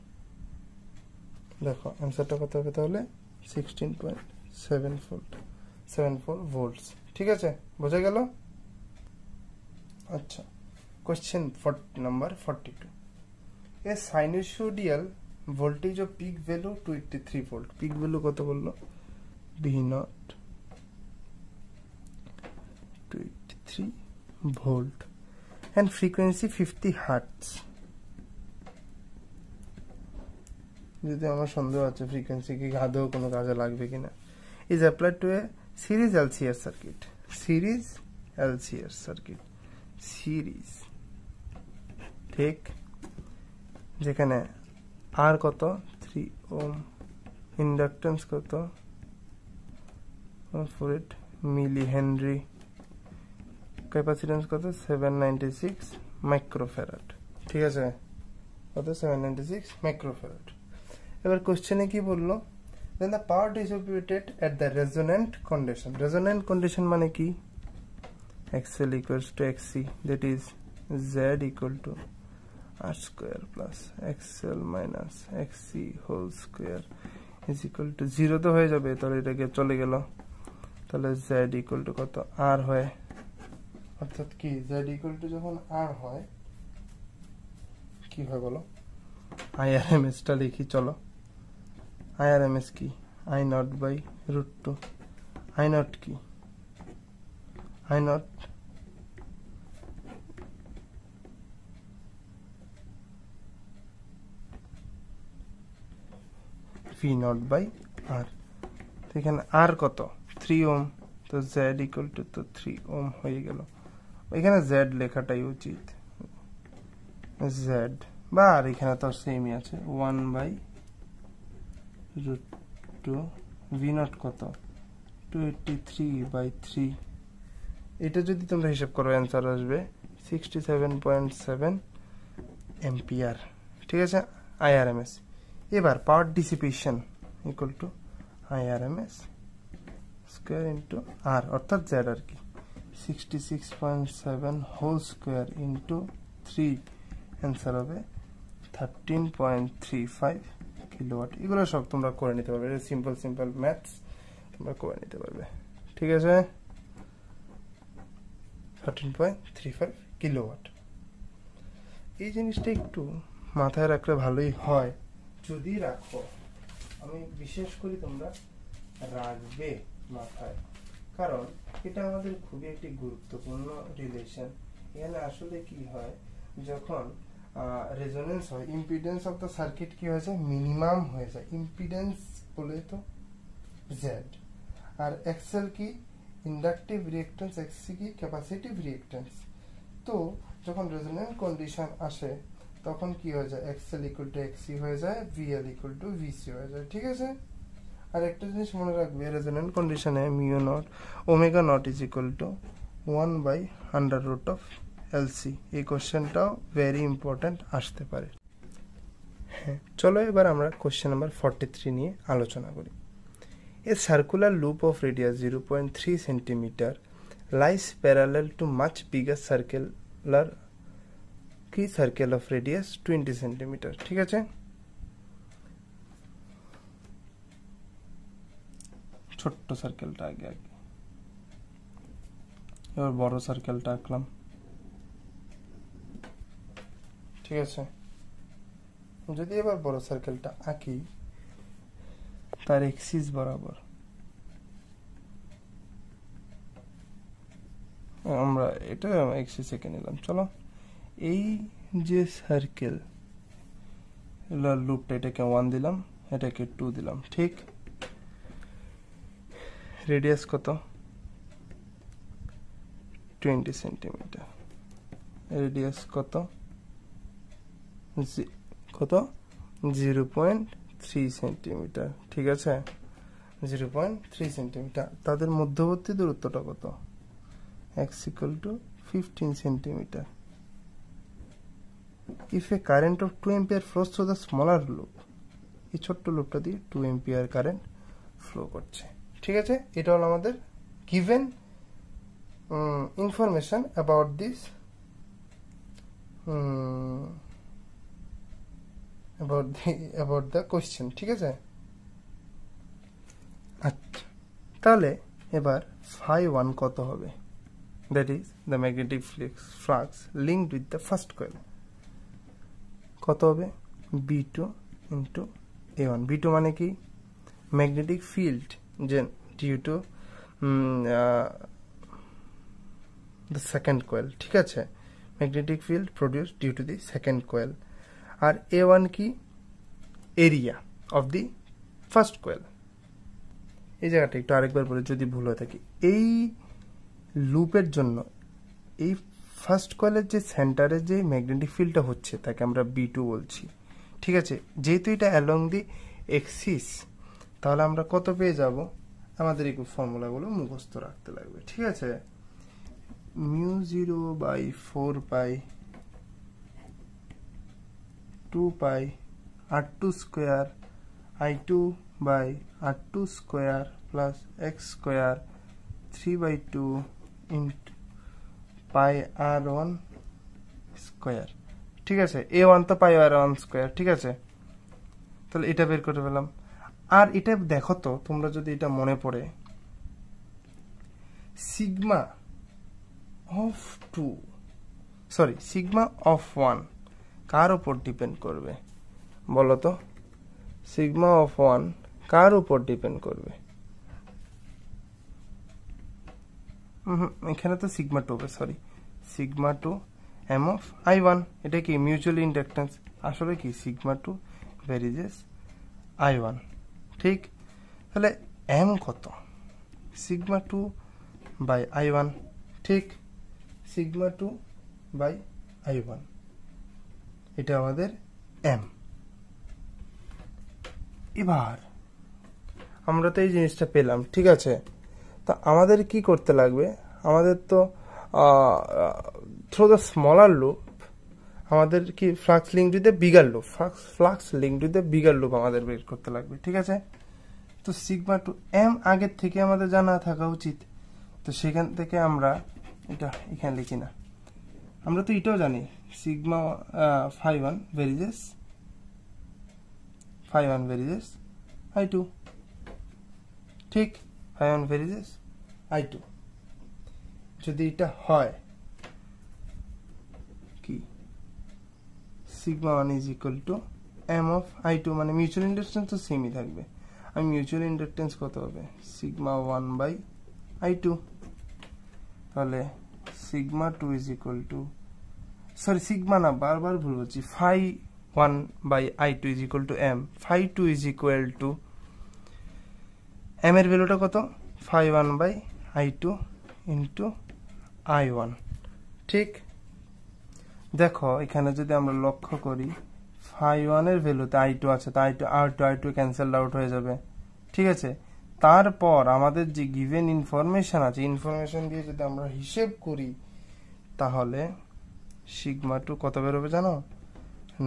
A: দেখো অ্যান্সারটা কত হবে তাহলে? 16.74 ভোল্টস। ঠিক আছে, বোঝা গেল? আচ্ছা, question number 42। A sinusoidal voltage of peak value 283 volt. Peak value कत बोललो? V0 283 volt and frequency 50 हार्ट्ज। যদি আমার সন্দেহ আছে ফ্রিকোয়েন্সি কি আদৌ কোনো কাজে লাগবে কিনা, is applied to A series LCR circuit. Series LCR circuit, series, ঠিক, যেখানে আর কত 3 ওম, ইন্ডাকটেন্স কত 48 মিলি হেনরি, ক্যাপাসিট্যান্স কত 796 মাইক্রোফ্যারাড। ঠিক আছে, কত 796 মাইক্রোফ্যারাড। এবার কোশ্চেনে কি বললো? Then the power dissipated at the resonant condition. Resonant condition মানে কি? XL equals to XC, that is Z equal to R square plus XL minus XC whole square is equal to 0 তো হয়ে যাবে, তাহলে এটাকে চলে গেল, তাহলে Z equal to কত R হয়, অর্থাৎ কি Z equal to যখন R হয় কি হয় বলো? IRMS টা লিখি চলো। IRMS কি? I naught by root 2। I naught কি? I naught V0 by R। তো এখানে R কত? 3 ওম, তো Z ইকুয়াল টু তো 3 ওম হয়ে গেল। এখানে Z লেখাটাই উচিত, Z বা আর এখানে তো সেমই আছে 1 বাই রুট 2। V0 কত? 283 বাই 3। এটা যদি তোমরা হিসাব করো অ্যান্সার আসবে 67.7 এম্পিয়ার। ঠিক আছে, IRMS। এবার power dissipation equal to IRMS square into R, অর্থাৎ Z আর কি, 66.7 হোল স্কোয়ার ইন্টু 3, অ্যান্সার হবে 13.35 কিলোওয়াট। এগুলো সব তোমরা করে নিতে পারবে, সিম্পল সিম্পল ম্যাথস তোমরা করে নিতে পারবে। ঠিক আছে, 13.35 কিলোওয়াট। এই জিনিসটা একটু মাথায় রাখলে ভালোই হয়, যদি রাখো। আমি বিশেষ করি তোমরা রাখবে মাথায়, কারণ এটা আমাদের খুবই একটি গুরুত্বপূর্ণ রিলেশন। এখানে আসলে কি হয়, যখন রেজোনেন্স হয়, ইম্পিডেন্স অফ দ্য সার্কিট কি হয়ে যায়? মিনিমাম হয়ে যায়। ইম্পিডেন্স বলে তো Z, আর XL কি? ইন্ডাকটিভ রিঅ্যাকট্যান্স, XC কি? Capacitive reactance. তো যখন রেজোনেন্ট কন্ডিশন আসে তখন কি হয়ে যায়? XL ইকুয়াল টু XC হয়ে যায়, VL ইকুয়াল টু VC হয়ে যায়। ঠিক আছে, আর একটা জিনিস মনে রাখবে, রেজোনেন্ট কন্ডিশনে mu nought omega nought is equal to 1 by under root of LC। এই কোশ্চেনটাও ভেরি ইম্পর্টেন্ট আসতে পারে। হ্যাঁ, চলো এবার আমরা কোশ্চেন নাম্বার 43 নিয়ে আলোচনা করি। A circular loop of radius 0.3 centimeter lies parallel to much bigger circular কি সার্কেল অফ রেডিয়াস 20 সেন্টিমিটার। ঠিক আছে, ছোট্ট সার্কেলটা আগে এবার বড় সার্কেলটা আঁকলাম। ঠিক আছে, যদি এবার বড় সার্কেলটা আঁকি তার এক্সিস বরাবর, আমরা এটা এক্সিস এঁকে নিলাম। চলো, এই যে সার্কেল লুপটা এটাকে 1 দিলাম, এটাকে 2 দিলাম, ঠিক। রেডিয়াস কত? 20 সেন্টিমিটার। রেডিয়াস কত? কত? 0.3 সেন্টিমিটার, ঠিক আছে, 0.3 সেন্টিমিটার। তাদের মধ্যবর্তী দূরত্বটা কত? x equal to 15 centimeter. If a current of 2 ampere flows through the smaller loop, এই ছোট্ট লুপটা দিয়ে 2 ampere কারেন্ট ফ্লো করছে, ঠিক আছে। এটা হলো আমাদের given information about this about the question, ঠিক আছে। আচ্ছা, তাহলে এবার phi 1 কত হবে? That is the magnetic flux linked with the first coil. কত হবে? B2 into A1. B2 মানে কি? Magnetic field due to the second coil, ঠিক আছে। Magnetic field produced due to the second coil. R A1 কি? Area of the first coil. এই জায়গাটা একটু আরেকবার বলে যদি ভুল হয়ে থাকে, এই লুপের জন্য এই ফার্স্ট কয়েলের যে সেন্টারে যে ম্যাগনেটিক ফিল্ডটা হচ্ছে তাকে আমরা B2 বলছি, ঠিক আছে। যেহেতু এটা অ্যালং দি এক্সিস, তাহলে আমরা কত পেয়ে যাব? আমাদের এই ফর্মুলাগুলো মুখস্থ রাখতে লাগবে, ঠিক আছে। μ0/4π 2π r2 square I2/r2 square plus x square 3/2 into পাই r1 স্কয়ার, ঠিক আছে। a1 তো পাই r1 স্কয়ার, ঠিক আছে। তাহলে এটা বের করে ফেলাম। আর এটা দেখো তো, তোমরা যদি এটা মনে পড়ে, সিগমা অফ 1 কার উপর ডিপেন্ড করবে বলো তো? সিগমা অফ 1 কার উপর ডিপেন্ড করবে? এখানে তো সিগমা 2 হবে, sorry, sigma 2 m of I1। এটা কি মিউচুয়াল ইন্ডাকটেন্স? আসলে কি সিগমা 2 ভেরিজেস I1, ঠিক। তাহলে m কত? সিগমা 2 বাই I1, ঠিক, সিগমা 2 বাই I1, এটা আমাদের m। এবার আমরা তো এই জিনিসটা পেলাম, ঠিক আছে। তা আমাদের কি করতে লাগবে? আমাদের তো থ্রু দ্য স্মলার লুপ আমাদের কি flux link to the bigger loop, flux link to the bigger loop আমাদের বের করতে লাগবে, ঠিক আছে। তো সিগমা 2 m আগের থেকে আমাদের জানা থাকা উচিত। তো সেখান থেকে আমরা এটা এখানে লিখি না, আমরা তো এটাও জানি, সিগমা phi 1 ভেরিজেস I2, ঠিক, phi 1 ভেরিজেস I2। যদি এটা হয় কি sigma 1 is equal to m of I2, মানে মিউচুয়াল ইন্ডাকটেন্স তো সেমই থাকবে। আর মিউচুয়াল ইন্ডাকটেন্স কত হবে? Sigma 1 by I2। তাহলে sigma 2 is equal to, sorry sigma না, বারবার ভুল বলছি, phi 1 by I2 is equal to m। phi 2 is equal to m এর ভ্যালুটা কত? phi 1 by I2 into I1, ঠিক। দেখো এখানে যদি আমরা লক্ষ্য করি, phi 1 এর ভ্যালুতে I2 আছে, তা I2 ক্যান্সেল আউট হয়ে যাবে, ঠিক আছে। তারপর আমাদের যে গিভেন ইনফরমেশন আছে, ইনফরমেশন দিয়ে যদি আমরা হিসেব করি, তাহলে সিগমা 2 কত বেরোবে জানো?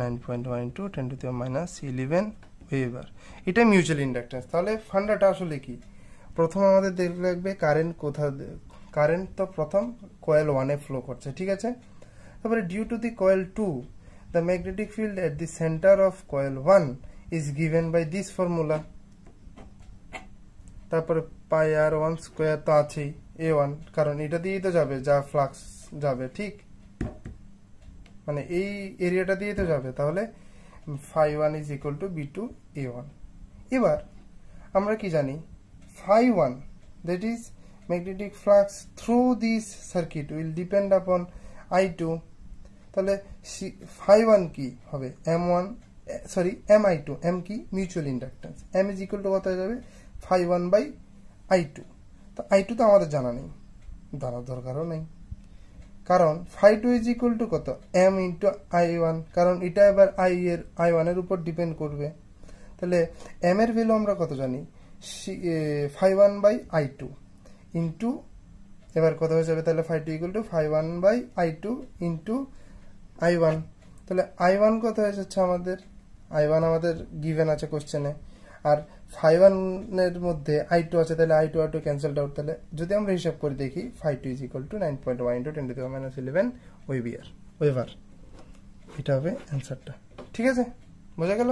A: 9.12 10⁻⁻11 ওয়েবার। এটা মিউচুয়াল ইন্ডাকটেন্স। তাহলে ফান্ডাটা আসলে কি? প্রথম আমাদের দেখতে লাগবে কারেন্ট কোথা, কারেন্ট তো প্রথম কয়েল 1 এ ফ্লো করছে, ঠিক আছে। তারপরে due to the coil 2 the magnetic field at the centre of coil 1 is given by this formula. তারপরে পাই r1 স্কয়ার তো আছেই A1, কারণ এটা দিয়েই তো যাবে যা ফ্লাক্স যাবে, ঠিক, মানে এই এরিয়াটা দিয়ে তো যাবে। তাহলে phi 1 is equal two B2 A1। এবার আমরা কি জানি? phi 1 that is magnetic flux through this circuit will depend upon I2। তাহলে phi 1 কি হবে? M1 সরি mi2, m কি mutual inductance, m is equal to কত হয়ে যাবে phi1 বাই i2। তো i2 তো আমাদের জানা নেই, জানার দরকারও নেই, কারণ phi2 ইজ ইকুয়াল টু কত m ইন্টু i1, কারণ এটা এবার i1 এর উপর ডিপেন্ড করবে। তাহলে m এর ভ্যালু আমরা কত জানি phi1 বাই i2 ইন্টু এবার কত হয়ে যাবে, তাহলে phi2 equal to phi1 by i2 into i1। তাহলে i1 কত হয়ে যাচ্ছে আমাদের, i1 আমাদের গিভেন আছে কোশ্চেনে, আর phi1 এর মধ্যে i2 আছে, তাহলে i2 r2 ক্যান্সেলড আউট। তাহলে যদি আমরা হিসাব করে দেখি phi2 is equal to 9.1 into 10 to the minus 11 weber, এটা হবে অ্যান্সারটা। ঠিক আছে, বোঝা গেল?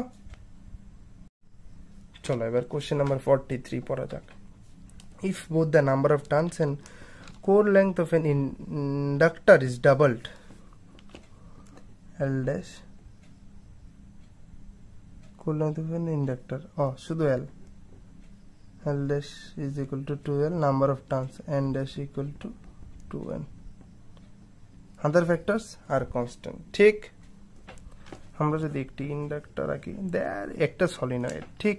A: চলো এবার কোশ্চেন নাম্বার 43 পড়া যাক। If both the number of turns and core length of an inductor is doubled, L dash core length of an inductor, শুধু L dash is equal to 2L, number of turns N dash equal to 2N, other factors are constant। ঠিক, আমরা যদি একটি ইন্ডাক্টর আঁকি, দেয়ার একটা সলিনয়েড, ঠিক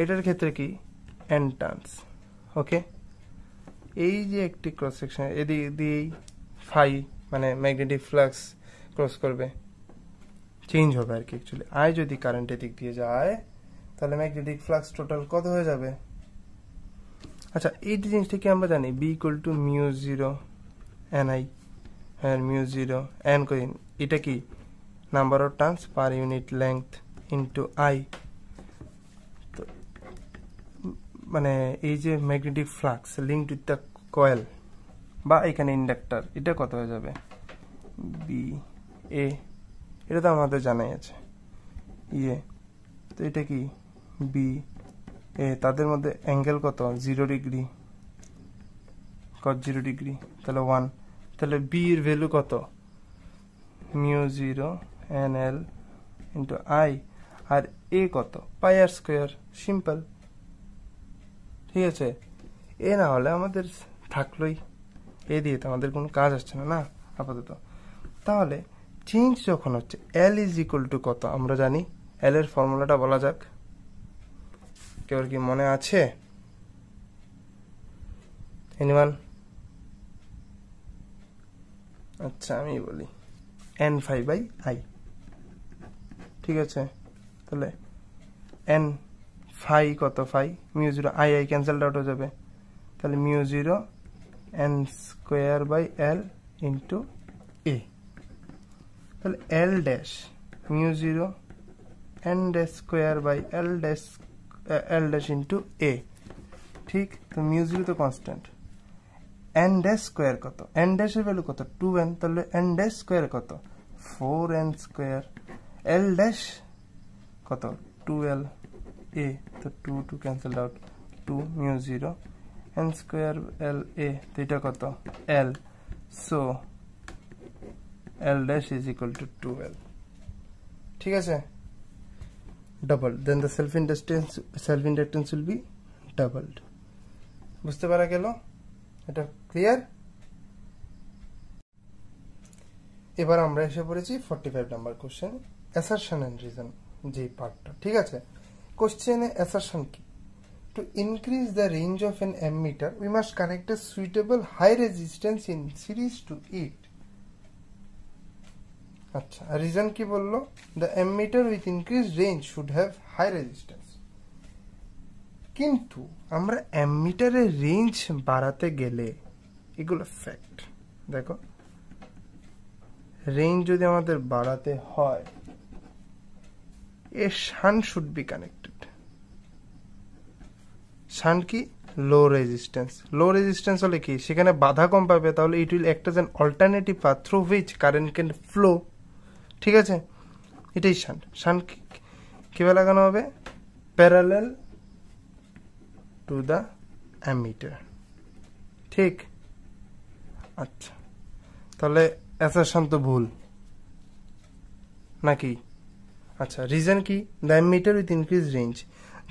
A: এটার ক্ষেত্রে কি N টার্নস, ওকে। এই যে একটি ক্রস সেকশন এদিক দিয়েই ফাই মানে ম্যাগনেটিক ফ্লাক্স ক্রস করবে, চেঞ্জ হবে আর কি। অ্যাকচুয়ালি আই যদি কারেন্টের দিক দিয়ে যায় তাহলে ম্যাগনেটিক ফ্লাক্স টোটাল কত হয়ে যাবে। আচ্ছা, এই জিনিসটা কি আমরা জানি, B equal to mu zero N I, হ্যাঁ মিউ জিরো এন করি, এটা কি number of turns per unit length into I. তো মানে এই যে magnetic flux linked with the coil বা এখানে ইন্ডাক্টর, এটা কত হয়ে যাবে বি এ, এটা তো আমাদের জানাই আছে ইয়ে। তো এটা কি বি এ, তাদের মধ্যে অ্যাঙ্গেল কত 0 ডিগ্রি, cos 0 ডিগ্রি, তাহলে 1। তাহলে বি এর ভ্যালু কত mu zero N L into I, আর এ কত পাই আর স্কোয়ার, সিম্পল। ঠিক আছে, এ না হলে আমাদের থাকলোই, এ দিয়ে তো আমাদের কোনো কাজ আসছে না না আপাতত। তাহলে চেঞ্জ যখন হচ্ছে L ইজ ইকুয়াল টু কত আমরা জানি, L এর ফর্মুলাটা বলা যাক, কেউ কি মনে আছে এনিওয়ান? আচ্ছা আমি বলি n phi বাই i, ঠিক আছে। তাহলে n phi কত, phi mu zero I I cancelled out হয়ে যাবে, তাহলে mu zero n square by L into A. তাহলে L dash mu zero n dash square by L dash into A, ঠিক। তো মিউ জিরো তো কনস্ট্যান্ট, n ড্যাশ স্কোয়ার কত, n ড্যাশের ভ্যালু কত 2n, তাহলে n ড্যাশ স্কোয়ার কত 4n স্কোয়ার, L ড্যাশ কত 2L এ, তো 2 cancel out, 2 mu zero n square L এ, তো এটা কত L, so L dash is equal to 2L, ঠিক আছে, doubled, then the self inductance will be doubled। বুঝতে পারা গেল? এটা ক্লিয়ার? এবার আমরা এসে পড়েছি 45 number question, assertion and reason যে পার্টটা। ঠিক আছে, কোশ্চেনে অ্যাসারশন কি, to increase the range of an ammeter we must connect a suitable high resistance in series to it। আচ্ছা, রিজন কি বললো, the ammeter with increased range should have high resistance। কিন্তু আমরা অ্যামিটারের রেঞ্জ বাড়াতে গেলে, এগুলো ফ্যাক্ট, দেখো রেঞ্জ যদি আমাদের বাড়াতে হয় a shunt should be connected. Shunt কি লো রেজিস্ট্যান্স, লো রেজিস্ট্যান্স হলে কি সেখানে বাধা কম পাবে, তাহলে it will act as an alternative path through which current can flow. ঠিক আছে, এটাই শান্ট। শান্ট কিভাবে লাগানো হবে, প্যারালাল টু দ্য অ্যামিটার, ঠিক। আচ্ছা, তাহলে অ্যাসারশন তো ভুল নাকি? আচ্ছা, রিজন কি, the ammeter with increase range,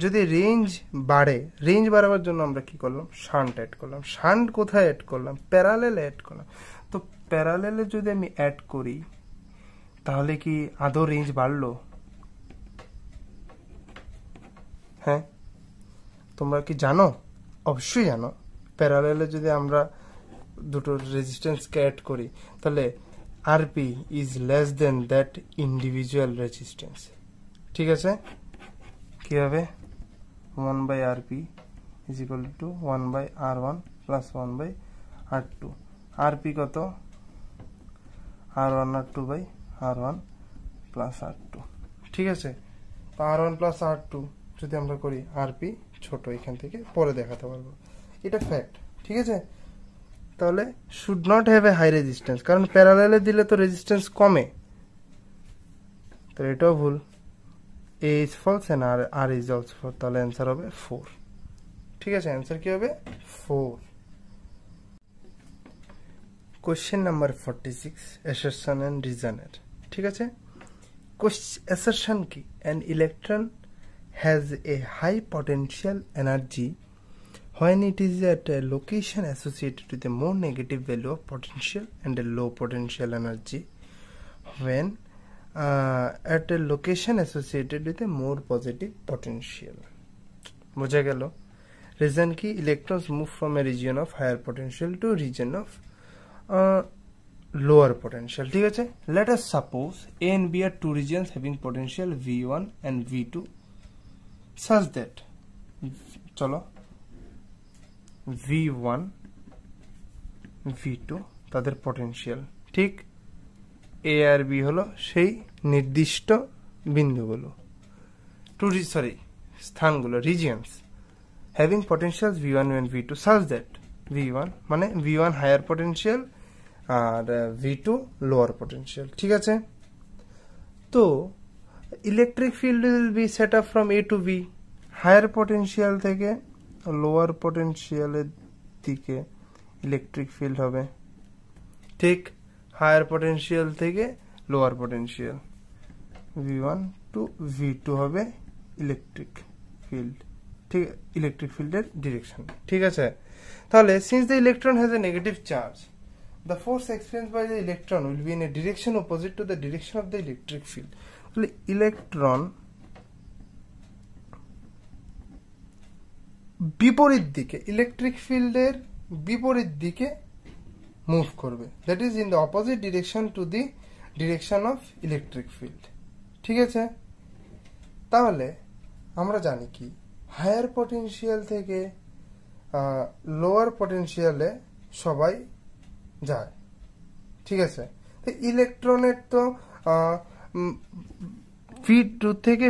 A: যদি রেঞ্জ বাড়ে, রেঞ্জ বাড়াবার জন্য আমরা কি করলাম, শান্ট অ্যাড করলাম। শান্ট কোথায় অ্যাড করলাম, প্যারালেলে অ্যাড করলাম। তো প্যারালেলে যদি আমি অ্যাড করি তাহলে কি আদৌ রেঞ্জ বাড়লো? হ্যাঁ, তোমরা কি জানো? অবশ্যই জানো, প্যারালেলে যদি আমরা দুটো রেজিস্ট্যান্সকে অ্যাড করি তাহলে RP is less than that individual resistance. ঠিক আছে, কি হবে? 1/rp is equal two 1/r1 plus 1/r2। rp কত? r1 r2 by r1 plus r2। ঠিক আছে, তো r1 প্লাস r2 যদি আমরা করি, rp ছোট, এখান থেকে পরে দেখাতে পারবো, এটা ফ্যাক্ট। ঠিক আছে, তাহলে should not have a high resistance, কারণ প্যারালেলে দিলে তো রেজিস্ট্যান্স কমে, তো এটাও ভুল। A is false and R is also false, তাহলে অ্যান্সার হবে 4। ঠিক আছে, অ্যান্সার কি হবে? 4। কোশ্চেন নাম্বার 46, অ্যাসারশন এন্ড রিজনের। ঠিক আছে, অ্যাসারশন কি? An electron has a high potential energy when it is at a location associated with a more negative value of potential and a low potential energy when at a location associated with a more positive potential. বোঝা গেল? রিজন কি? Electrons move from a region of higher potential to region of lower potential. ঠিক আছে, let us suppose A and B are two regions having potential V1 and V2 such that, চলো, V1 V2 তাদের পটেনশিয়াল, ঠিক, A আর B হলো সেই নির্দিষ্ট বিন্দুগুলো, স্থানগুলো, regions having potential V1 and V2 such that V1 মানে V1 হায়ার পটেনশিয়াল আর V2 লোয়ার পটেনশিয়াল। ঠিক আছে, তো electric field will be set up from A to B, higher potential থেকে লোয়ার পটেনশিয়ালের দিকে ইলেকট্রিক ফিল্ড হবে। ঠিক, হায়ার পটেনশিয়াল থেকে lower potential, V1 to V2 হবে ইলেকট্রিক ফিল্ড। ঠিক, ইলেকট্রিক ফিল্ডের ডিরেকশন। ঠিক আছে, তাহলে since the electron has a negative charge, the force experienced by the electron will be in a direction opposite to the direction of the electric field. তাহলে ইলেকট্রন বিপরীত দিকে, ইলেকট্রিক ফিল্ডের বিপরীত দিকে মুভ করবে, that is in the opposite direction to the direction of electric field. ঠিক আছে, তাহলে আমরা জানি কি, হায়ার পটেনশিয়াল থেকে লোয়ার পটেনশিয়ালে সবাই যায়। ঠিক আছে, তো ইলেকট্রনের তো V2 থেকে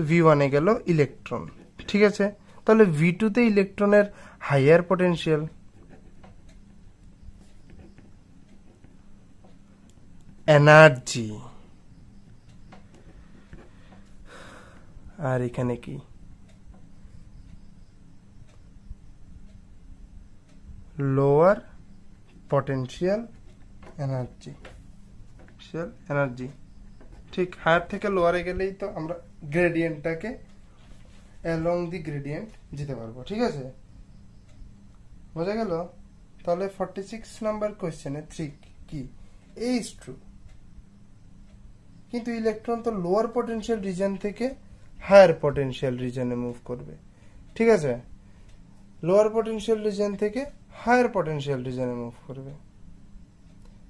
A: V1 এ গেল ইলেকট্রন। ঠিক আছে, তাহলে V2 তে ইলেকট্রনের হাইয়ার পটেনশিয়াল, এনার্জি, আর এখানে কি লোয়ার পটেনশিয়াল এনার্জি, ঠিক, হায়ার থেকে লোয়ারে গেলেই তো আমরা গ্রেডিয়েন্টটাকে অ্যালং দি গ্রেডিয়েন্ট যেতে পারবো। ঠিক আছে, বোঝা গেল? তাহলে 46 নাম্বার কোয়েশ্চেনে 3 কি? এ ইজ ট্রু, কিন্তু ইলেকট্রন তো লোয়ার পটেনশিয়াল রিজন থেকে হায়ার পটেনশিয়াল রিজনে মুভ করবে। ঠিক আছে, লোয়ার পটেনশিয়াল রিজন থেকে হায়ার পটেনশিয়াল রিজনে মুভ করবে,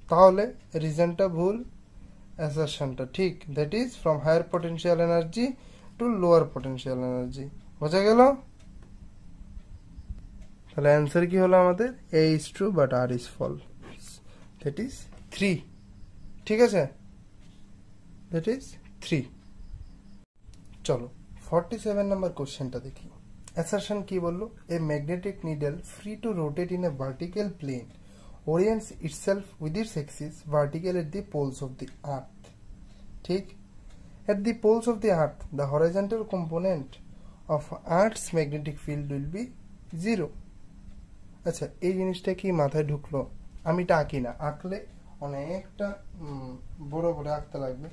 A: তাহলে রিজনটা ভুল, অ্যাসারশনটা ঠিক, that is from higher potential energy to lower potential energy. বোঝা গেল? তাহলে অ্যান্সার কি হলো আমাদের? A is true but R is false, that is 3। ঠিক আছে, দ্যাট ইজ 3। চলো 47 নাম্বার কোশ্চেনটা দেখি। অ্যাসারশন কি বললো? A magnetic needle free to rotate in a vertical plane orients itself with its axis vertical at the poles of the earth. ঠিক, at the poles of the earth the horizontal component of earth's magnetic field will be 0. আচ্ছা, এই জিনিসটা কি মাথায় ঢুকলো? আমি এটা আঁকি না, আঁকলে অনেকটা বড় করে আঁকতে লাগবে,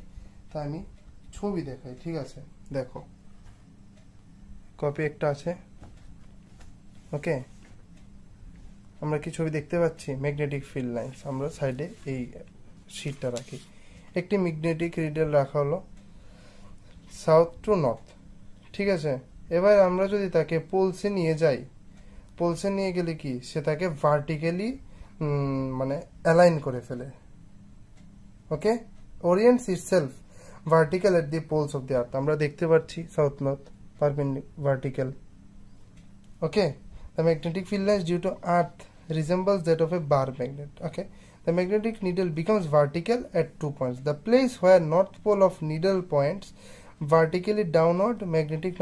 A: তাই আমি ছবি দেখাই। ঠিক আছে, দেখো, কপি একটা আছে, ওকে, আমরা কি ছবি দেখতে পাচ্ছি? ম্যাগনেটিক ফিল্ড লাইন্স, আমরা সাইডে এই শীটটা রাখি। একটি ম্যাগনেটিক নিডল রাখা হলো সাউথ টু নর্থ। ঠিক আছে, এবার আমরা যদি তাকে পোলসে নিয়ে যাই, পোলসে নিয়ে গেলে কি সে তাকে ভার্টিক্যালি মানে অ্যালাইন করে ফেলে। Okay, orients itself vertical at the poles of the earth. আমরা দেখতে পাচ্ছি south north vertical. Okay, the magnetic field lines due to earth resembles that of a bar magnet. Okay, the magnetic needle becomes vertical at 2 points. The place where north pole of needle points vertically downward, magnetic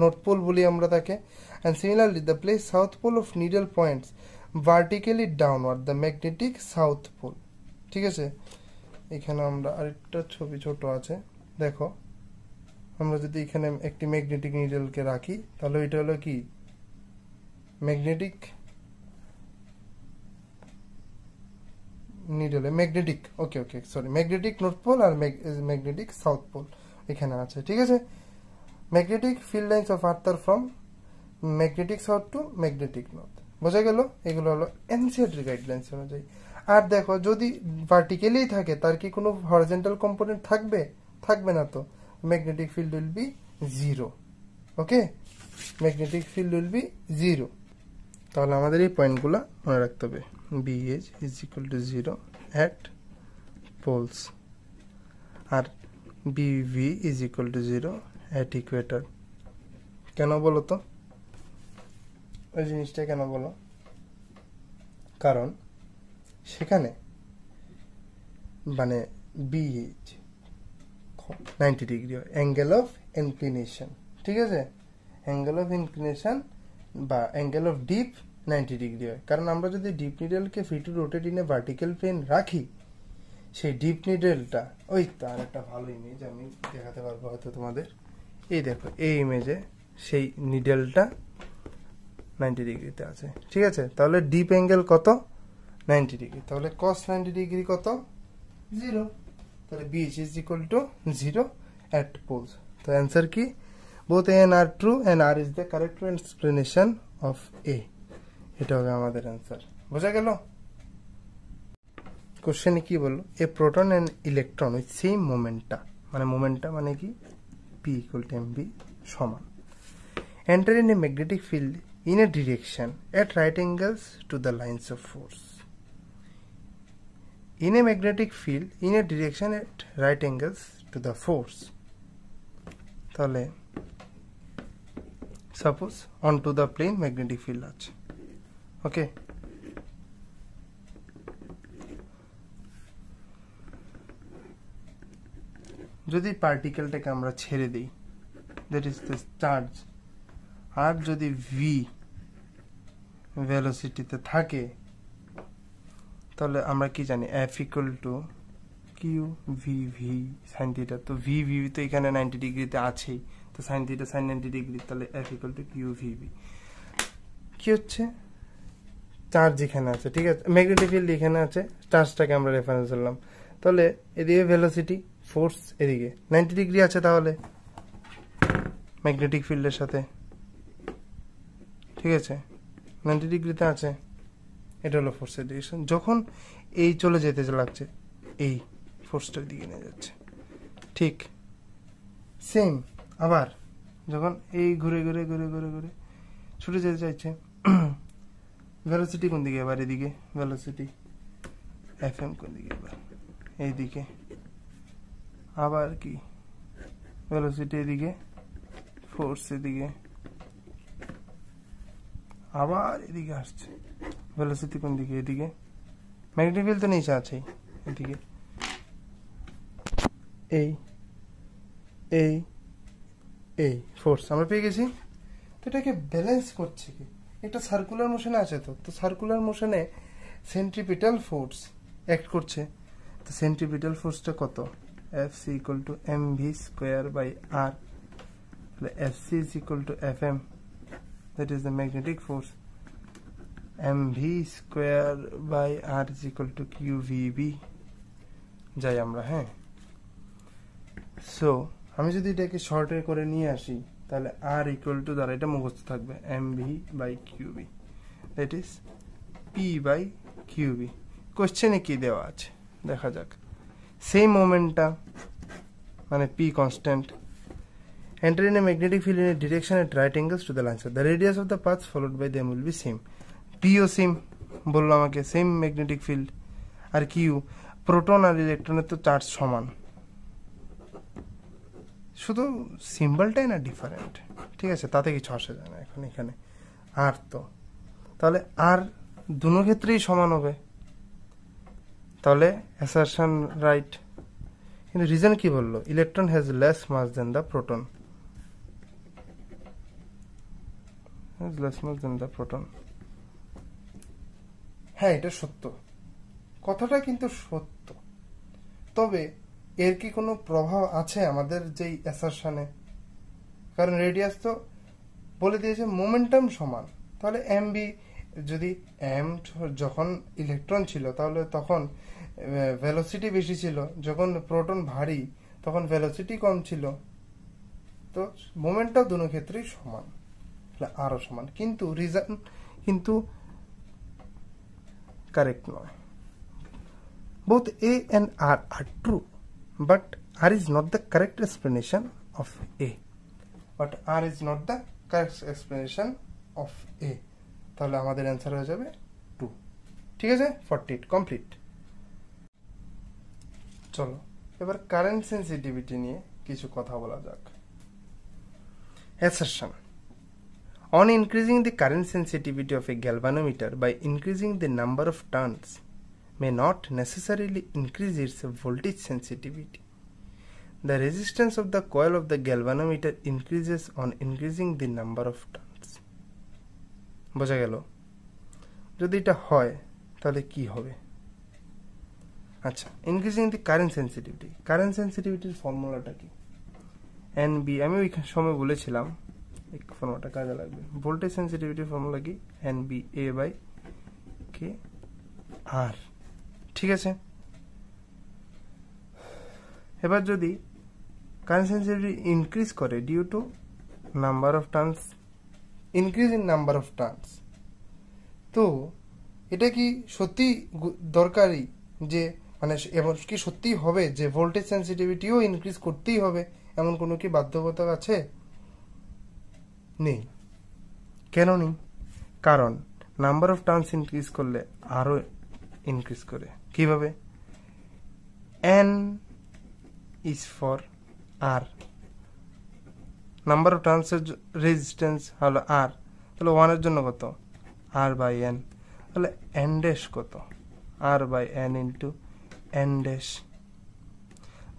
A: north pole বলি আমরা তাকে, and similarly the place south pole of needle points vertically downward, the magnetic south pole. ঠিক আছে, এখানে আমরা আরেকটা ছবি ছোট আছে, দেখো আমরা যদি এখানে একটি ম্যাগনেটিক নিডলকে রাখি তাহলে এটা হলো কি magnetic needle, magnetic magnetic north pole আর ম্যাগনেটিক সাউথ পোল এখানে আছে। ঠিক আছে, magnetic field lines of earth are from magnetic south to magnetic north. বোঝা গেল? এগুলো হলো এনসিইআরটি গাইডলাইন্স অনুযায়ী। আর দেখো যদি ভার্টিক্যালি থাকে তার কি কোনো হরিজন্টাল কম্পোনেন্ট থাকবে? থাকবে না, তো magnetic field will B zero. Okay, magnetic field will B zero. তাহলে আমাদের এই পয়েন্টগুলো মনে রাখতে হবে। BH is equal to 0 at poles R BV is equal to 0 at equator। কেন বলো তো ওই জিনিসটা কেন বলো? কারণ সেখানে মানে BH 90 degree angle of inclination. ঠিক আছে, অ্যাঙ্গেল অফ ইনক্লিনেশন বা অ্যাঙ্গেল অফ ডিপ 90 ডিগ্রি হয়। কারণ আমরা যদি ডিপ নিডেলকে free to rotate in a vertical plane রাখি, সেই ডিপ নিডেলটা, ওই তার একটা ভালো ইমেজ আমি দেখাতে পারবো হয়তো তোমাদের। এই দেখো এই ইমেজে সেই নিডেলটা 90 ডিগ্রিতে আছে। ঠিক আছে, তাহলে ডিপ অ্যাঙ্গেল কত? 90 ডিগ্রি। তাহলে cos 90 ডিগ্রি কত? 0। তাহলে BH is equal to 0 at poles। তো অ্যান্সার কি? both A and R true and R is the correct explanation of A। এটা হবে আমাদের অ্যান্সার। বোঝা গেল? কোশ্চেনে কি বললো? A proton and electron with same momenta, মানে মোমেন্টা মানে কি P equal to mv সমান, enter in a magnetic field in a direction at right angles to the lines of force। in a magnetic field in a direction at right angles to the force। তাহলে suppose onto the plane magnetic field আছে। ওকে, যদি পার্টিকেলটাকে আমরা ছেড়ে দিই, দ্যাট ইজ দ্য চার্জ, আর যদি ভি ভেলোসিটিতে থাকে তাহলে আমরা কি জানি F equal to Q V V sine theta. তো ভি ভি তো এখানে 90 ডিগ্রিতে আছেই, তো সাইন থিটা সাইন 90 ডিগ্রি, তাহলে F equal to Q V V. কি হচ্ছে? চার্জ এখানে আছে, ঠিক আছে, ম্যাগনেটিক ফিল্ড এখানে আছে, চার্জটাকে আমরা রেফারেন্স ধরলাম। তাহলে এদিকে ভেলোসিটি ফোর্স এদিকে 90 ডিগ্রি আছে, তাহলে ম্যাগনেটিক ফিল্ডের সাথে, ঠিক আছে, 90 ডিগ্রিতে আছে। এটা হলো ফোর্সের ডিরেকশন। যখন এই চলে যেতে লাগছে, এই ফোর্সটার দিকে নিয়ে যাচ্ছে। ঠিক সেম আবার যখন এই ঘুরে ঘুরে ঘুরে ঘুরে ঘুরে ছুটে যেতে চাইছে, ভেলোসিটি কোন দিকে? এবার এদিকে ভেলোসিটি এফএম কোন দিকে? এবার এইদিকে। আবার কি ভেলোসিটি এদিকে, ফোর্স এদিকে, আবার এদিকে আসছে, ভেলোসিটি কোন দিকে? এদিকে। ম্যাগনেটিক ফিল্ড তো নিচে আছেই, এদিকে। এই এই এই ফোর্স আমরা পেয়ে গেছি। তো এটাকে ব্যালেন্স করছে কি? একটা সার্কুলার মোশনে আছে, তো সার্কুলার মোশনে সেন্ট্রিপিটাল ফোর্স অ্যাক্ট করছে। তো সেন্ট্রিপিটাল ফোর্সটা কত? Fc equal to mv square by r। Fc is equal to Fm, that is the magnetic force। mv square by r is equal to qvb যাই আমরা। হ্যাঁ, সো আমি যদি এটাকে শর্টে করে নিয়ে আসি তাহলে r equal to দ্বারা এটা মুখস্থ থাকবে mv by qb, that is p by qb। কোশ্চেনে কি দেওয়া আছে দেখা যাক। সেম মোমেন্টাম মানে p constant, enter in a magnetic field in a direction at right angles to the lines. The radius of the paths followed by them will be same. P ও সেম বললো আমাকে, সেম ম্যাগনেটিক ফিল্ড। আর কিউ, প্রোটন আর ইলেকট্রনের তো চার্জ সমান, শুধু সিম্বলটাই না ডিফারেন্ট, ঠিক আছে, তাতে কিছু আসে যায় না এখন এখানে। আর তো তাহলে আর দুনো ক্ষেত্রেই সমান হবে, তাহলে অ্যাসারশন রাইট। কিন্তু রিজন কি বললো? Electron has less mass than the proton, less mass than the proton. হ্যাঁ, এটা সত্য, কথাটা কিন্তু সত্য, তবে এর কি কোনো প্রভাব আছে আমাদের যেই অ্যাসারশনে? কারণ রেডিয়াস তো বলে দিয়েছে মোমেন্টাম সমান, তাহলে এম বি, যদি এম যখন ইলেকট্রন ছিল তাহলে তখন ভেলোসিটি বেশি ছিল, যখন প্রোটন ভারী তখন ভেলোসিটি কম ছিল, তো মোমেন্টটাও দুটো ক্ষেত্রেই সমান, আরো সমান। কিন্তু রিজন কিন্তু কারেক্ট নয়। Both A and R are true, but R is not the correct explanation of A. But R is not the correct explanation of A. তাহলে আমাদের অ্যান্সার হয়ে যাবে 2। ঠিক আছে, 48 কমপ্লিট। চলো এবার কারেন্ট সেন্সিটিভিটি নিয়ে কিছু কথা বলা যাক। Assertion: on increasing the current sensitivity of a galvanometer by increasing the number of turns may not necessarily increase its voltage sensitivity. The resistance of the coil of the galvanometer increases on increasing the number of turns. বোঝা গেল? যদি এটা হয় তাহলে কি হবে? আচ্ছা, increasing the current sensitivity, current সেন্সিটিভিটির ফর্মুলাটা কি? NB, আমি ওই সময় বলেছিলাম এই ফর্মুলাটা কাজে লাগবে। ভোল্টেজ সেন্সিটিভিটির ফর্মুলা কি? NBA/KR। ঠিক আছে, এবার যদি কারেন্ট সেন্সিটিভিটি ইনক্রিজ করে due to number of turns, increase in number of turns, তো এটা কি সত্যি দরকারি যে মানে এমন কি সত্যিই হবে যে ভোল্টেজ সেন্সিটিভিটিও ইনক্রিজ করতেই হবে, এমন কোনো কি বাধ্যবাধকতা আছে? নেই। কেন নেই? কারণ নাম্বার অফ টার্নস ইনক্রিজ করলে আরো ইনক্রিজ করে। কিভাবে? N is for R, number of টার্নসের রেজিস্ট্যান্স হলো R, তাহলে 1 এর জন্য কত? R/N, তাহলে N ড্যাশ কত? R/N into N dash.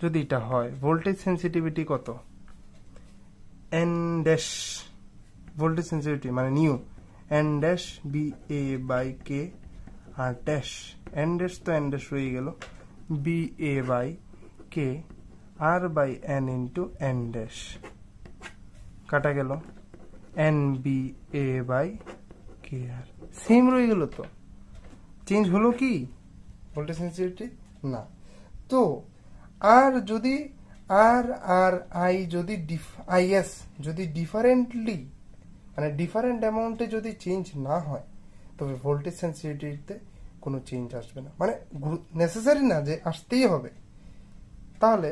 A: যদি এটা হয়, ভোল্টেজ সেন্সিটিভিটি কত? N ড্যাশ, ভোল্টেজ সেন্সিটিভিটি মানে new N dash BA/KR dash, N dash তো N ড্যাশ রয়ে গেল, BA/KR/N ইন্টু N ড্যাশ, কাটা গেল NBA/KR, সেম রয়ে গেল। তো চেঞ্জ হলো কি ভোল্টেজ সেন্সিটিভিটি? না। তো আর যদি আর আর আই যদি IS যদি ডিফারেন্টলি মানে ডিফারেন্ট অ্যামাউন্টে যদি চেঞ্জ না হয়, তবে ভোল্টেজ সেন্সিটিভিটিতে কোনো চেঞ্জ আসবে না, মানে নেসেসারি না যে আসতেই হবে। তাহলে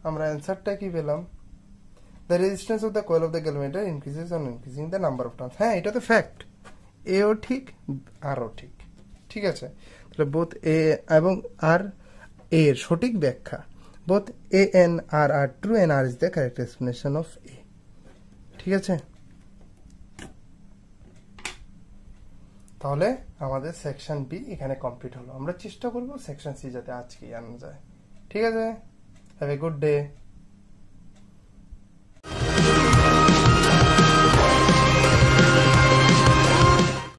A: আমরা অ্যান্সারটা কি পেলাম? The resistance of the coil of the galvanometer increases on increasing the number of turns. হ্যাঁ, এটা তো ফ্যাক্ট, এও ঠিক আরও ঠিক। ঠিক আছে, তাহলে বোথ এ এবং আর এর সঠিক ব্যাখ্যা, both A and R are true and R is the correct explanation of A। ঠিক আছে, তাহলে আমাদের সেকশন বি এখানে কমপ্লিট হলো। আমরা চেষ্টা করব সেকশন সি যাতে আজকেই আনা যায়। ঠিক আছে, হ্যাভ এ গুড ডে।